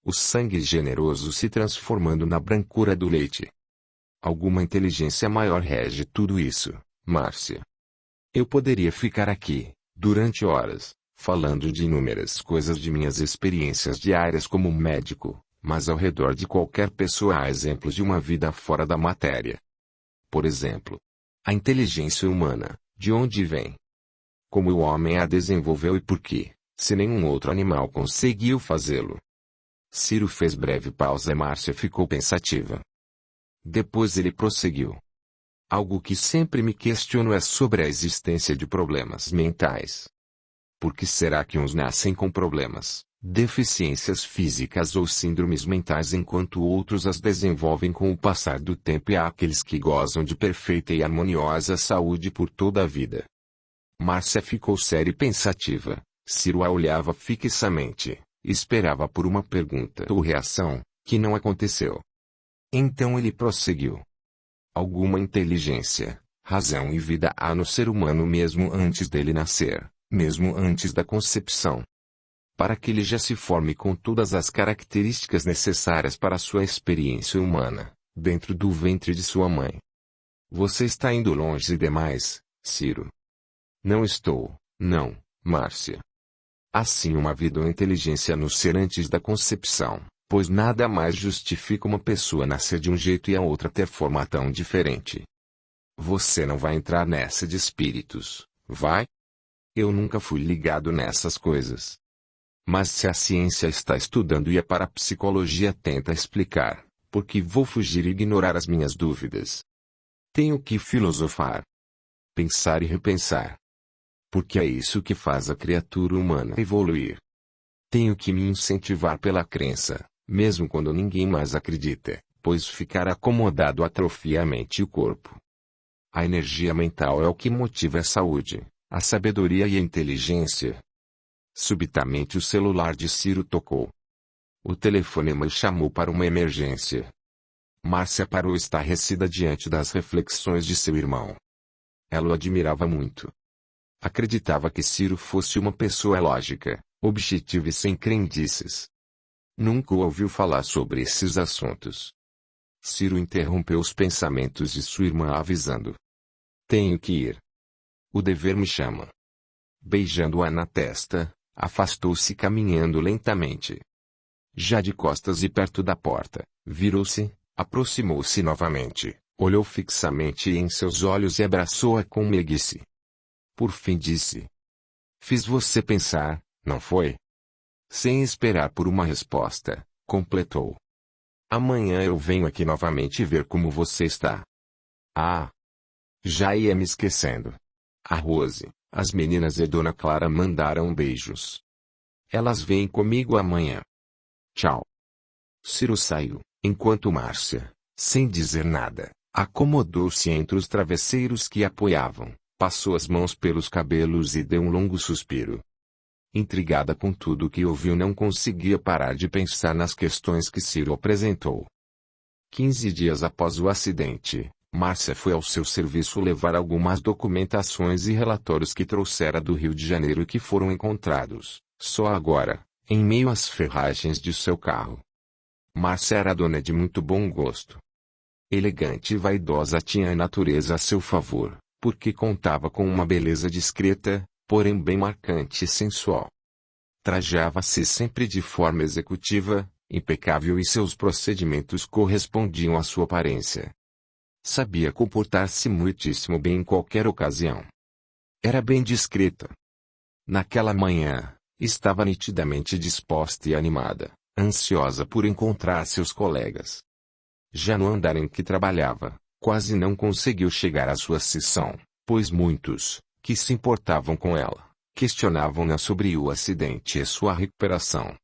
O sangue generoso se transformando na brancura do leite. Alguma inteligência maior rege tudo isso, Márcia. Eu poderia ficar aqui, durante horas, falando de inúmeras coisas de minhas experiências diárias como médico, mas ao redor de qualquer pessoa há exemplos de uma vida fora da matéria. Por exemplo, a inteligência humana, de onde vem? Como o homem a desenvolveu e por quê, se nenhum outro animal conseguiu fazê-lo? Ciro fez breve pausa e Márcia ficou pensativa. Depois ele prosseguiu: algo que sempre me questiono é sobre a existência de problemas mentais. Por que será que uns nascem com problemas, deficiências físicas ou síndromes mentais enquanto outros as desenvolvem com o passar do tempo e há aqueles que gozam de perfeita e harmoniosa saúde por toda a vida? Márcia ficou séria e pensativa. Ciro a olhava fixamente, esperava por uma pergunta ou reação, que não aconteceu. Então ele prosseguiu: alguma inteligência, razão e vida há no ser humano mesmo antes dele nascer, mesmo antes da concepção. Para que ele já se forme com todas as características necessárias para a sua experiência humana, dentro do ventre de sua mãe. Você está indo longe demais, Ciro. Não estou, não, Márcia. Há sim uma vida ou inteligência no ser antes da concepção, pois nada mais justifica uma pessoa nascer de um jeito e a outra ter forma tão diferente. Você não vai entrar nessa de espíritos, vai? Eu nunca fui ligado nessas coisas. Mas se a ciência está estudando e a parapsicologia tenta explicar, por que vou fugir e ignorar as minhas dúvidas? Tenho que filosofar. Pensar e repensar. Porque é isso que faz a criatura humana evoluir. Tenho que me incentivar pela crença, mesmo quando ninguém mais acredita, pois ficar acomodado atrofia a mente e o corpo. A energia mental é o que motiva a saúde, a sabedoria e a inteligência. Subitamente o celular de Ciro tocou. O telefonema chamou para uma emergência. Márcia parou estarrecida diante das reflexões de seu irmão. Ela o admirava muito. Acreditava que Ciro fosse uma pessoa lógica, objetiva e sem crendices. Nunca ouviu falar sobre esses assuntos. Ciro interrompeu os pensamentos de sua irmã avisando. Tenho que ir. O dever me chama. Beijando-a na testa, afastou-se caminhando lentamente. Já de costas e perto da porta, virou-se, aproximou-se novamente, olhou fixamente em seus olhos e abraçou-a com meiguice. Por fim disse. Fiz você pensar, não foi? Sem esperar por uma resposta, completou. Amanhã eu venho aqui novamente ver como você está. Ah! Já ia me esquecendo. A Rose, as meninas e Dona Clara mandaram beijos. Elas vêm comigo amanhã. Tchau. Ciro saiu, enquanto Márcia, sem dizer nada, acomodou-se entre os travesseiros que apoiavam, passou as mãos pelos cabelos e deu um longo suspiro. Intrigada com tudo o que ouviu, não conseguia parar de pensar nas questões que Ciro apresentou. 15 dias após o acidente, Márcia foi ao seu serviço levar algumas documentações e relatórios que trouxera do Rio de Janeiro e que foram encontrados, só agora, em meio às ferragens de seu carro. Márcia era dona de muito bom gosto. Elegante e vaidosa, tinha a natureza a seu favor, porque contava com uma beleza discreta, porém bem marcante e sensual. Trajava-se sempre de forma executiva, impecável, e seus procedimentos correspondiam à sua aparência. Sabia comportar-se muitíssimo bem em qualquer ocasião. Era bem discreta. Naquela manhã, estava nitidamente disposta e animada, ansiosa por encontrar seus colegas. Já no andar em que trabalhava, quase não conseguiu chegar à sua seção, pois muitos, que se importavam com ela, questionavam-na sobre o acidente e sua recuperação.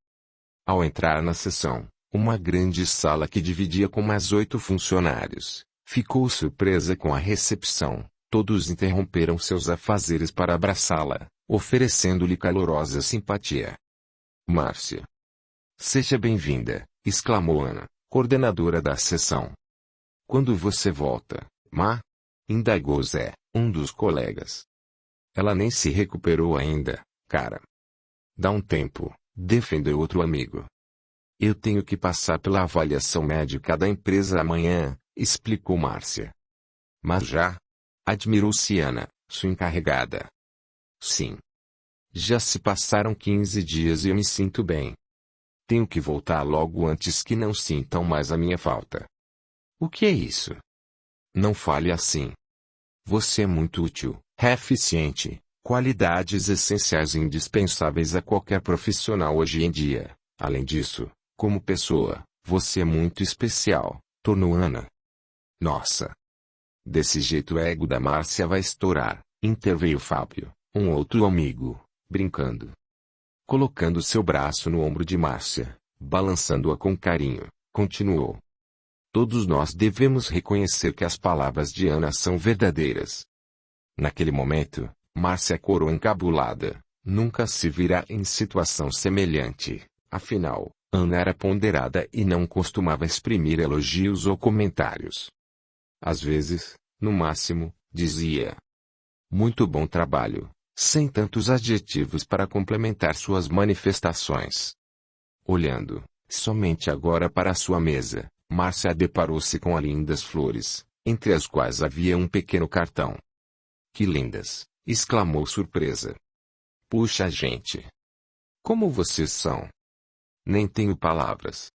Ao entrar na seção, uma grande sala que dividia com mais 8 funcionários, ficou surpresa com a recepção. Todos interromperam seus afazeres para abraçá-la, oferecendo-lhe calorosa simpatia. Márcia. Seja bem-vinda, exclamou Ana, coordenadora da seção. Quando você volta, Má? Indagou Zé, um dos colegas. Ela nem se recuperou ainda, cara. Dá um tempo, defendeu outro amigo. Eu tenho que passar pela avaliação médica da empresa amanhã, explicou Márcia. Mas já? Admirou-se Ana, sua encarregada. Sim. Já se passaram 15 dias e eu me sinto bem. Tenho que voltar logo antes que não sintam mais a minha falta. O que é isso? Não fale assim. Você é muito útil, eficiente, qualidades essenciais e indispensáveis a qualquer profissional hoje em dia. Além disso, como pessoa, você é muito especial, tornou Ana. Nossa! Desse jeito o ego da Márcia vai estourar, interveio Fábio, um outro amigo, brincando. Colocando seu braço no ombro de Márcia, balançando-a com carinho, continuou. Todos nós devemos reconhecer que as palavras de Ana são verdadeiras. Naquele momento, Márcia corou encabulada, nunca se virá em situação semelhante, afinal, Ana era ponderada e não costumava exprimir elogios ou comentários. Às vezes, no máximo, dizia. Muito bom trabalho, sem tantos adjetivos para complementar suas manifestações. Olhando, somente agora para sua mesa, Márcia deparou-se com lindas flores, entre as quais havia um pequeno cartão. Que lindas! Exclamou surpresa. Puxa, gente! Como vocês são! Nem tenho palavras.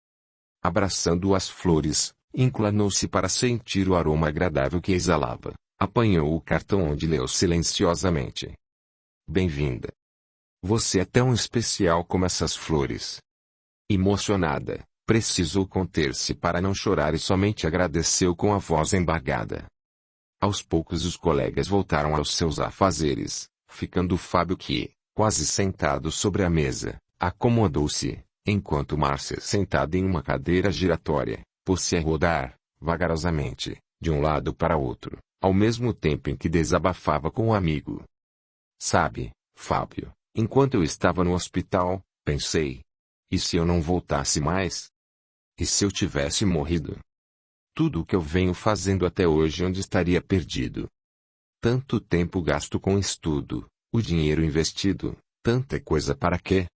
Abraçando as flores, inclinou-se para sentir o aroma agradável que exalava. Apanhou o cartão onde leu silenciosamente. Bem-vinda. Você é tão especial como essas flores. Emocionada, precisou conter-se para não chorar e somente agradeceu com a voz embargada. Aos poucos os colegas voltaram aos seus afazeres, ficando Fábio que, quase sentado sobre a mesa, acomodou-se, enquanto Márcia, sentada em uma cadeira giratória, pôs-se a rodar, vagarosamente, de um lado para outro, ao mesmo tempo em que desabafava com o amigo. Sabe, Fábio, enquanto eu estava no hospital, pensei. E se eu não voltasse mais? E se eu tivesse morrido? Tudo o que eu venho fazendo até hoje onde estaria perdido? Tanto tempo gasto com estudo, o dinheiro investido, tanta coisa para quê?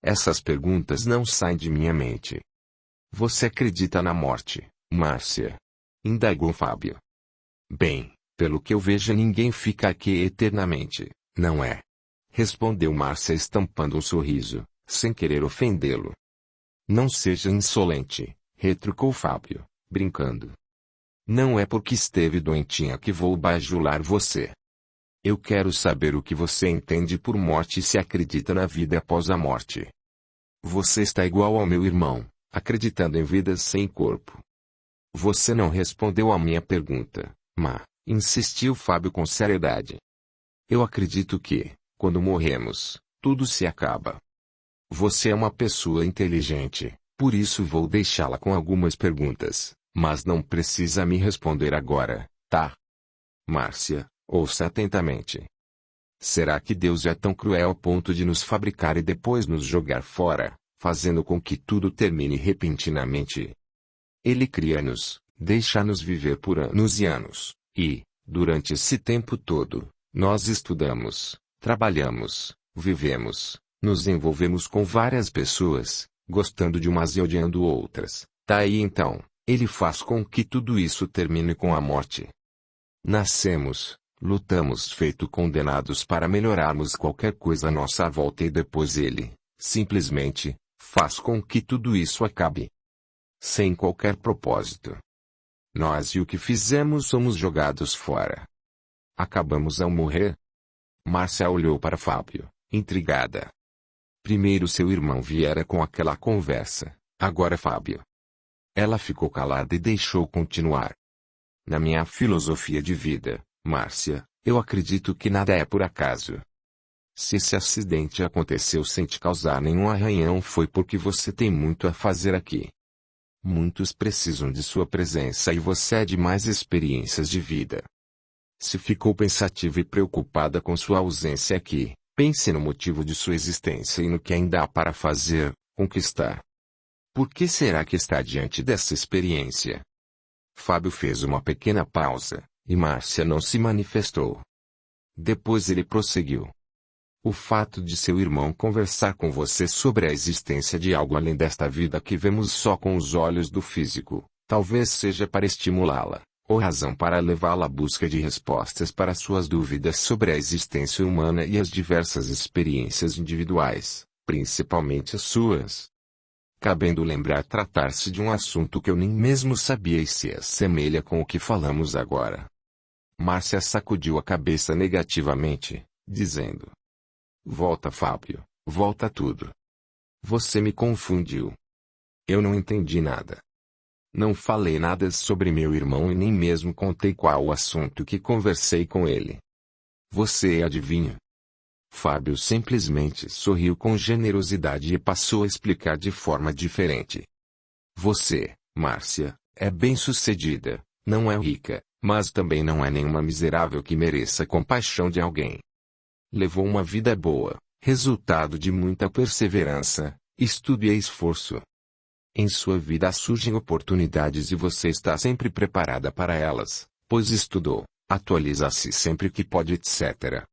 Essas perguntas não saem de minha mente. Você acredita na morte, Márcia? Indagou Fábio. Bem, pelo que eu vejo ninguém fica aqui eternamente, não é? Respondeu Márcia estampando um sorriso, sem querer ofendê-lo. Não seja insolente, retrucou Fábio, brincando. Não é porque esteve doentinha que vou bajular você. Eu quero saber o que você entende por morte e se acredita na vida após a morte. Você está igual ao meu irmão, acreditando em vidas sem corpo. Você não respondeu à minha pergunta, insistiu Fábio com seriedade. Eu acredito que, quando morremos, tudo se acaba. Você é uma pessoa inteligente, por isso vou deixá-la com algumas perguntas, mas não precisa me responder agora, tá? Márcia, ouça atentamente. Será que Deus é tão cruel ao ponto de nos fabricar e depois nos jogar fora, fazendo com que tudo termine repentinamente? Ele cria-nos, deixa-nos viver por anos e anos, e, durante esse tempo todo, nós estudamos, trabalhamos, vivemos, nos envolvemos com várias pessoas, gostando de umas e odiando outras. Daí então, ele faz com que tudo isso termine com a morte. Nascemos, lutamos feito condenados para melhorarmos qualquer coisa à nossa volta e depois ele, simplesmente, faz com que tudo isso acabe. Sem qualquer propósito. Nós e o que fizemos somos jogados fora. Acabamos ao morrer? Márcia olhou para Fábio, intrigada. Primeiro seu irmão viera com aquela conversa, agora Fábio. Ela ficou calada e deixou continuar. Na minha filosofia de vida, Márcia, eu acredito que nada é por acaso. Se esse acidente aconteceu sem te causar nenhum arranhão foi porque você tem muito a fazer aqui. Muitos precisam de sua presença e você é de mais experiências de vida. Se ficou pensativa e preocupada com sua ausência aqui, pense no motivo de sua existência e no que ainda há para fazer, conquistar. Por que será que está diante dessa experiência? Fábio fez uma pequena pausa, e Márcia não se manifestou. Depois ele prosseguiu. O fato de seu irmão conversar com você sobre a existência de algo além desta vida que vemos só com os olhos do físico, talvez seja para estimulá-la, ou razão para levá-la à busca de respostas para suas dúvidas sobre a existência humana e as diversas experiências individuais, principalmente as suas. Cabendo lembrar tratar-se de um assunto que eu nem mesmo sabia e se assemelha com o que falamos agora. Márcia sacudiu a cabeça negativamente, dizendo. Volta, Fábio, volta tudo. Você me confundiu. Eu não entendi nada. Não falei nada sobre meu irmão e nem mesmo contei qual o assunto que conversei com ele. Você adivinha? Fábio simplesmente sorriu com generosidade e passou a explicar de forma diferente. Você, Márcia, é bem-sucedida, não é rica, mas também não é nenhuma miserável que mereça compaixão de alguém. Levou uma vida boa, resultado de muita perseverança, estudo e esforço. Em sua vida surgem oportunidades e você está sempre preparada para elas, pois estudou, atualiza-se sempre que pode, etc.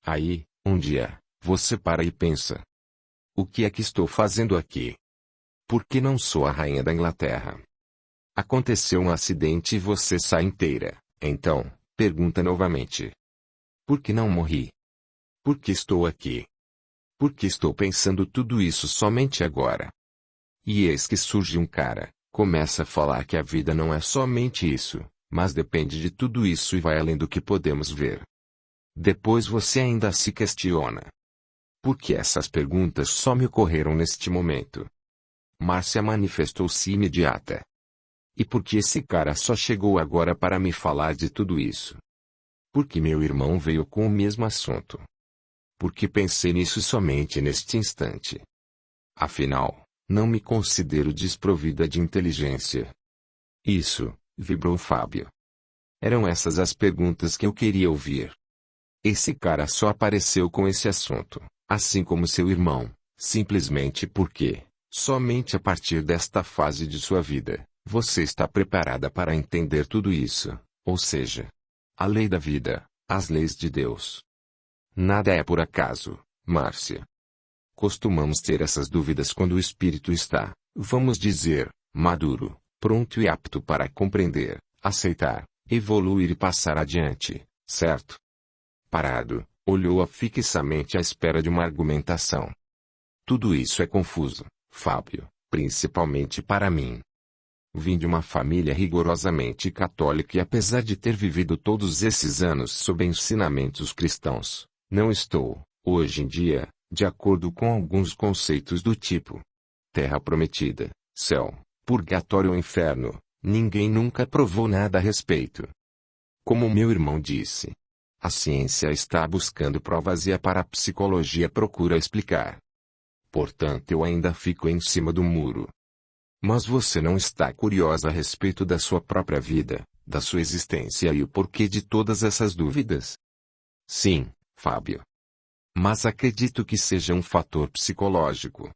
Aí, um dia, você para e pensa. O que é que estou fazendo aqui? Por que não sou a rainha da Inglaterra? Aconteceu um acidente e você sai inteira, então, pergunta novamente. Por que não morri? Por que estou aqui? Por que estou pensando tudo isso somente agora? E eis que surge um cara, começa a falar que a vida não é somente isso, mas depende de tudo isso e vai além do que podemos ver. Depois você ainda se questiona. Por que essas perguntas só me ocorreram neste momento? Márcia manifestou-se imediata. E por que esse cara só chegou agora para me falar de tudo isso? Porque meu irmão veio com o mesmo assunto. Porque pensei nisso somente neste instante. Afinal, não me considero desprovida de inteligência. Isso, vibrou Fábio. Eram essas as perguntas que eu queria ouvir. Esse cara só apareceu com esse assunto, assim como seu irmão, Simplesmente porque, somente a partir desta fase de sua vida, você está preparada para entender tudo isso, ou seja, a lei da vida, as leis de Deus. Nada é por acaso, Márcia. Costumamos ter essas dúvidas quando o espírito está, vamos dizer, maduro, pronto e apto para compreender, aceitar, evoluir e passar adiante, certo? Parado, olhou-a fixamente à espera de uma argumentação. Tudo isso é confuso, Fábio, principalmente para mim. Vim de uma família rigorosamente católica e apesar de ter vivido todos esses anos sob ensinamentos cristãos, não estou, hoje em dia, de acordo com alguns conceitos do tipo terra prometida, céu, purgatório ou inferno. Ninguém nunca provou nada a respeito. Como meu irmão disse, a ciência está buscando provas e a parapsicologia procura explicar. Portanto, eu ainda fico em cima do muro. Mas você não está curiosa a respeito da sua própria vida, da sua existência e o porquê de todas essas dúvidas? Sim, Fábio. Mas acredito que seja um fator psicológico.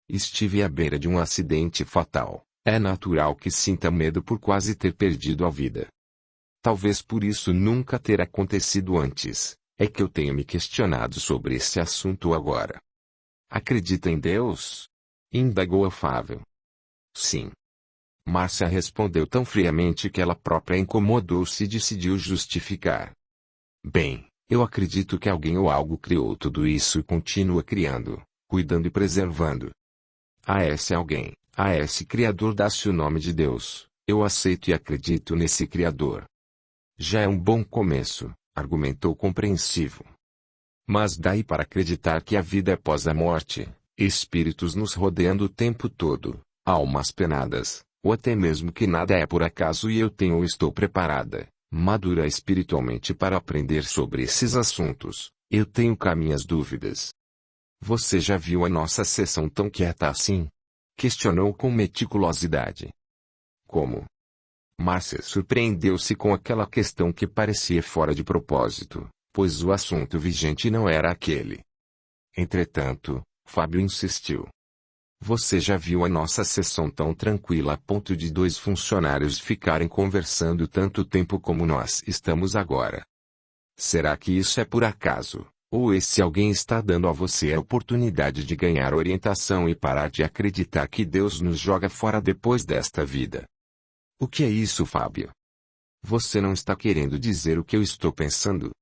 Estive à beira de um acidente fatal. É natural que sinta medo por quase ter perdido a vida. Talvez por isso nunca ter acontecido antes, é que eu tenho me questionado sobre esse assunto agora. Acredita em Deus? Indagou afável. Sim. Márcia respondeu tão friamente que ela própria incomodou-se e decidiu justificar. Bem, eu acredito que alguém ou algo criou tudo isso e continua criando, cuidando e preservando. A esse alguém, a esse Criador dá-se o nome de Deus, eu aceito e acredito nesse Criador. Já é um bom começo, argumentou compreensivo. Mas daí para acreditar que a vida é após a morte, espíritos nos rodeando o tempo todo, almas penadas, ou até mesmo que nada é por acaso e eu tenho ou estou preparada, madura espiritualmente para aprender sobre esses assuntos, eu tenho cá minhas dúvidas. Você já viu a nossa sessão tão quieta assim? Questionou com meticulosidade. Como? Márcia surpreendeu-se com aquela questão que parecia fora de propósito, pois o assunto vigente não era aquele. Entretanto, Fábio insistiu. Você já viu a nossa sessão tão tranquila a ponto de 2 funcionários ficarem conversando tanto tempo como nós estamos agora? Será que isso é por acaso? Ou esse alguém está dando a você a oportunidade de ganhar orientação e parar de acreditar que Deus nos joga fora depois desta vida? O que é isso, Fábio? Você não está querendo dizer o que eu estou pensando?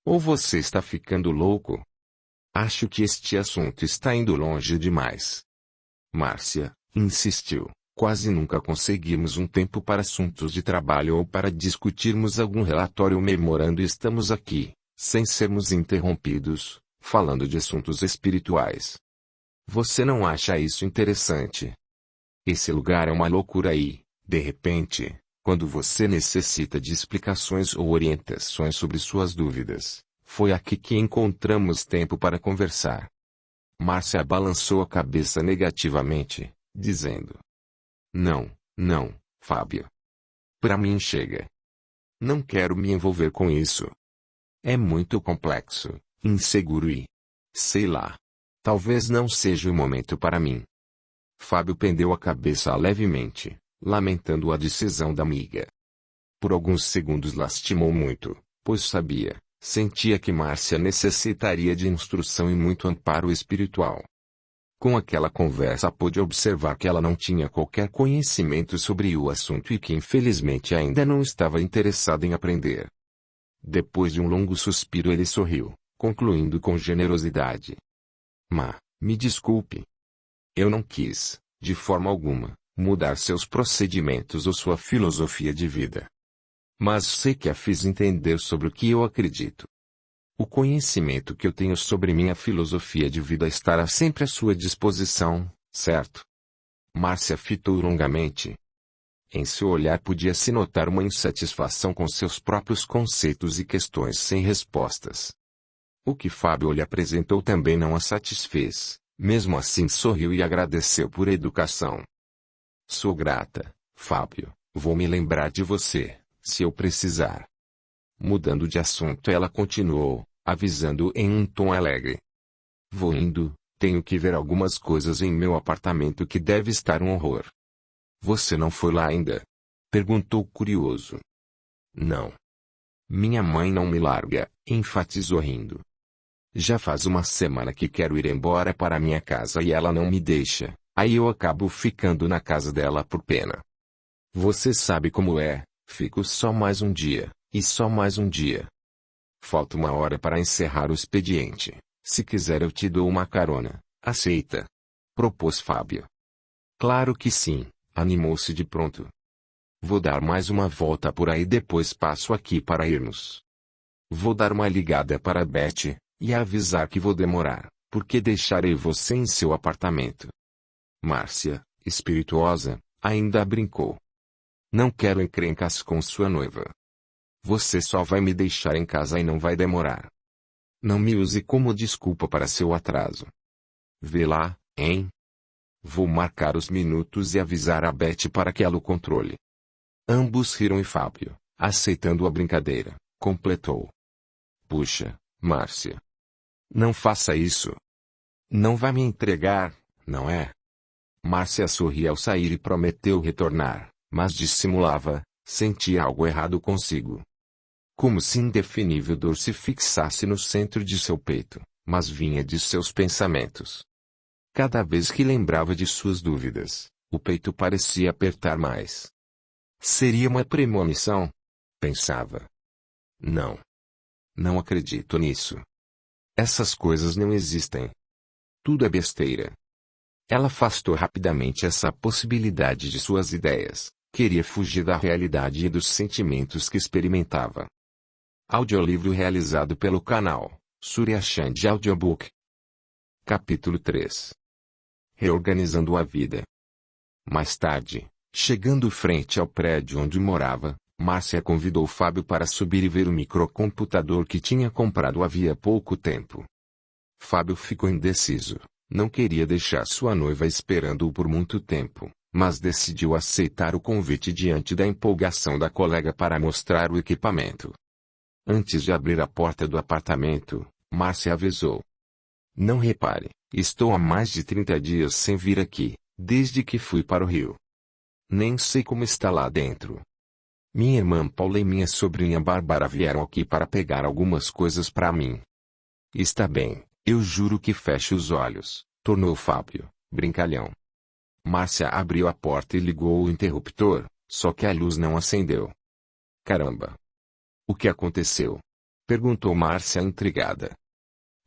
Ou você está ficando louco? Acho que este assunto está indo longe demais. Márcia insistiu. Quase nunca conseguimos um tempo para assuntos de trabalho ou para discutirmos algum relatório ou memorando e estamos aqui, sem sermos interrompidos, falando de assuntos espirituais. Você não acha isso interessante? Esse lugar é uma loucura e, de repente, quando você necessita de explicações ou orientações sobre suas dúvidas, foi aqui que encontramos tempo para conversar. Márcia balançou a cabeça negativamente, dizendo: Não, não, Fábio. Para mim chega. Não quero me envolver com isso. É muito complexo, inseguro e, sei lá, talvez não seja o momento para mim. Fábio pendeu a cabeça levemente, lamentando a decisão da amiga. Por alguns segundos lastimou muito, pois sentia que Márcia necessitaria de instrução e muito amparo espiritual. Com aquela conversa pôde observar que ela não tinha qualquer conhecimento sobre o assunto e que infelizmente ainda não estava interessada em aprender. Depois de um longo suspiro ele sorriu, concluindo com generosidade. Me desculpe. Eu não quis, de forma alguma, mudar seus procedimentos ou sua filosofia de vida. Mas sei que a fiz entender sobre o que eu acredito. O conhecimento que eu tenho sobre minha filosofia de vida estará sempre à sua disposição, certo? Márcia fitou longamente. Em seu olhar podia-se notar uma insatisfação com seus próprios conceitos e questões sem respostas. O que Fábio lhe apresentou também não a satisfez, mesmo assim sorriu e agradeceu por educação. Sou grata, Fábio, vou me lembrar de você, se eu precisar. Mudando de assunto ela continuou, avisando em um tom alegre. Vou indo, Tenho que ver algumas coisas em meu apartamento que deve estar um horror. Você não foi lá ainda? Perguntou curioso. Não. Minha mãe não me larga, enfatizou rindo. Já faz uma semana que quero ir embora para minha casa e ela não me deixa, aí eu acabo ficando na casa dela por pena. Você sabe como é, fico só mais um dia, e só mais um dia. Falta uma hora para encerrar o expediente. Se quiser eu te dou uma carona, aceita? Propôs Fábio. Claro que sim, animou-se de pronto. Vou dar mais uma volta por aí depois passo aqui para irmos. Vou dar uma ligada para Beth, e avisar que vou demorar, porque deixarei você em seu apartamento. Márcia, espirituosa, ainda brincou. Não quero encrencas com sua noiva. Você só vai me deixar em casa e não vai demorar. Não me use como desculpa para seu atraso. Vê lá, hein? Vou marcar os minutos e avisar a Beth para que ela o controle. Ambos riram e Fábio, aceitando a brincadeira, completou. Puxa, Márcia. Não faça isso. Não vai me entregar, não é? Márcia sorria ao sair e prometeu retornar, mas dissimulava, sentia algo errado consigo. Como se indefinível dor se fixasse no centro de seu peito, mas vinha de seus pensamentos. Cada vez que lembrava de suas dúvidas, o peito parecia apertar mais. Seria uma premonição? Pensava. Não. Não acredito nisso. Essas coisas não existem. Tudo é besteira. Ela afastou rapidamente essa possibilidade de suas ideias, queria fugir da realidade e dos sentimentos que experimentava. Audiolivro realizado pelo canal Surya Chand Audiobook. Capítulo 3. Reorganizando a vida. Mais tarde, chegando frente ao prédio onde morava, Márcia convidou Fábio para subir e ver o microcomputador que tinha comprado havia pouco tempo. Fábio ficou indeciso, não queria deixar sua noiva esperando-o por muito tempo, mas decidiu aceitar o convite diante da empolgação da colega para mostrar o equipamento. Antes de abrir a porta do apartamento, Márcia avisou. Não repare, estou há mais de 30 dias sem vir aqui, desde que fui para o Rio. Nem sei como está lá dentro. Minha irmã Paula e minha sobrinha Bárbara vieram aqui para pegar algumas coisas para mim. Está bem, eu juro que fecho os olhos, tornou Fábio, brincalhão. Márcia abriu a porta e ligou o interruptor, só que a luz não acendeu. Caramba! O que aconteceu? Perguntou Márcia intrigada.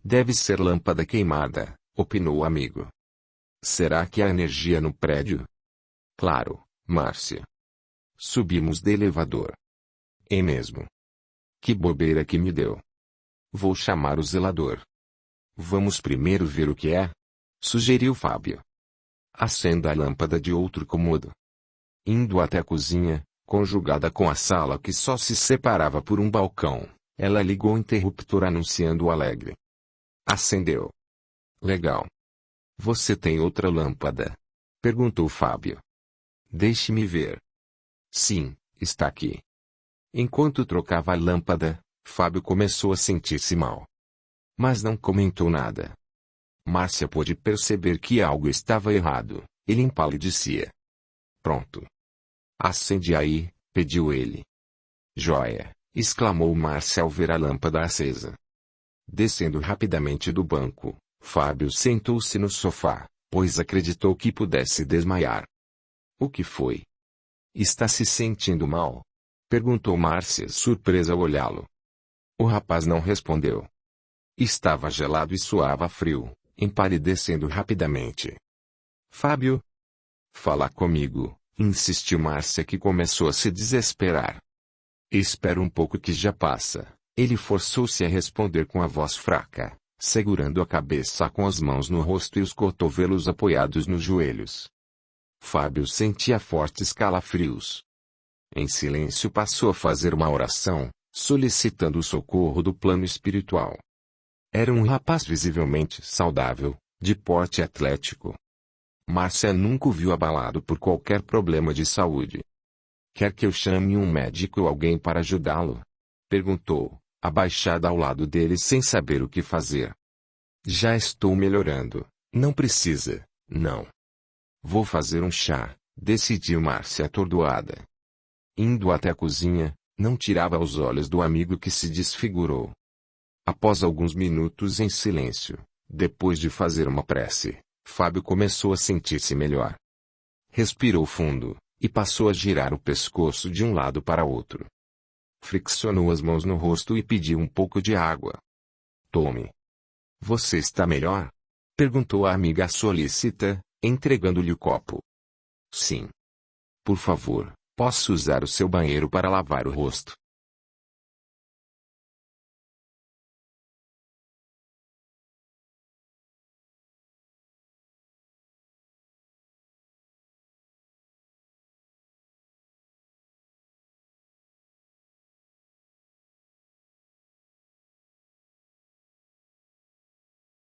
Deve ser lâmpada queimada, opinou o amigo. Será que há energia no prédio? Claro, Márcia. Subimos de elevador. É mesmo. Que bobeira que me deu. Vou chamar o zelador. Vamos primeiro ver o que é? Sugeriu Fábio. Acenda a lâmpada de outro cômodo. Indo até a cozinha, conjugada com a sala que só se separava por um balcão, ela ligou o interruptor anunciando o alegre. Acendeu. Legal. Você tem outra lâmpada? Perguntou Fábio. Deixe-me ver. Sim, está aqui. Enquanto trocava a lâmpada, Fábio começou a sentir-se mal. Mas não comentou nada. Márcia pôde perceber que algo estava errado, ele empalidecia. Pronto. Acende aí, pediu ele. Joia, exclamou Márcia ao ver a lâmpada acesa. Descendo rapidamente do banco, Fábio sentou-se no sofá, pois acreditou que pudesse desmaiar. O que foi? Está se sentindo mal? Perguntou Márcia surpresa ao olhá-lo. O rapaz não respondeu. Estava gelado e suava frio, empalidecendo rapidamente. Fábio? Fala comigo, insistiu Márcia que começou a se desesperar. Espera um pouco que já passa, ele forçou-se a responder com a voz fraca, segurando a cabeça com as mãos no rosto e os cotovelos apoiados nos joelhos. Fábio sentia fortes calafrios. Em silêncio passou a fazer uma oração, solicitando o socorro do plano espiritual. Era um rapaz visivelmente saudável, de porte atlético. Márcia nunca o viu abalado por qualquer problema de saúde. Quer que eu chame um médico ou alguém para ajudá-lo? Perguntou, abaixada ao lado dele sem saber o que fazer. Já estou melhorando, Não precisa, não. Vou fazer um chá, decidiu Márcia atordoada. Indo até a cozinha, não tirava os olhos do amigo que se desfigurou. Após alguns minutos em silêncio, depois de fazer uma prece, Fábio começou a sentir-se melhor. Respirou fundo, e passou a girar o pescoço de um lado para outro. Friccionou as mãos no rosto e pediu um pouco de água. Tome. Você está melhor? Perguntou a amiga solícita, entregando-lhe o copo. Sim. Por favor, posso usar o seu banheiro para lavar o rosto?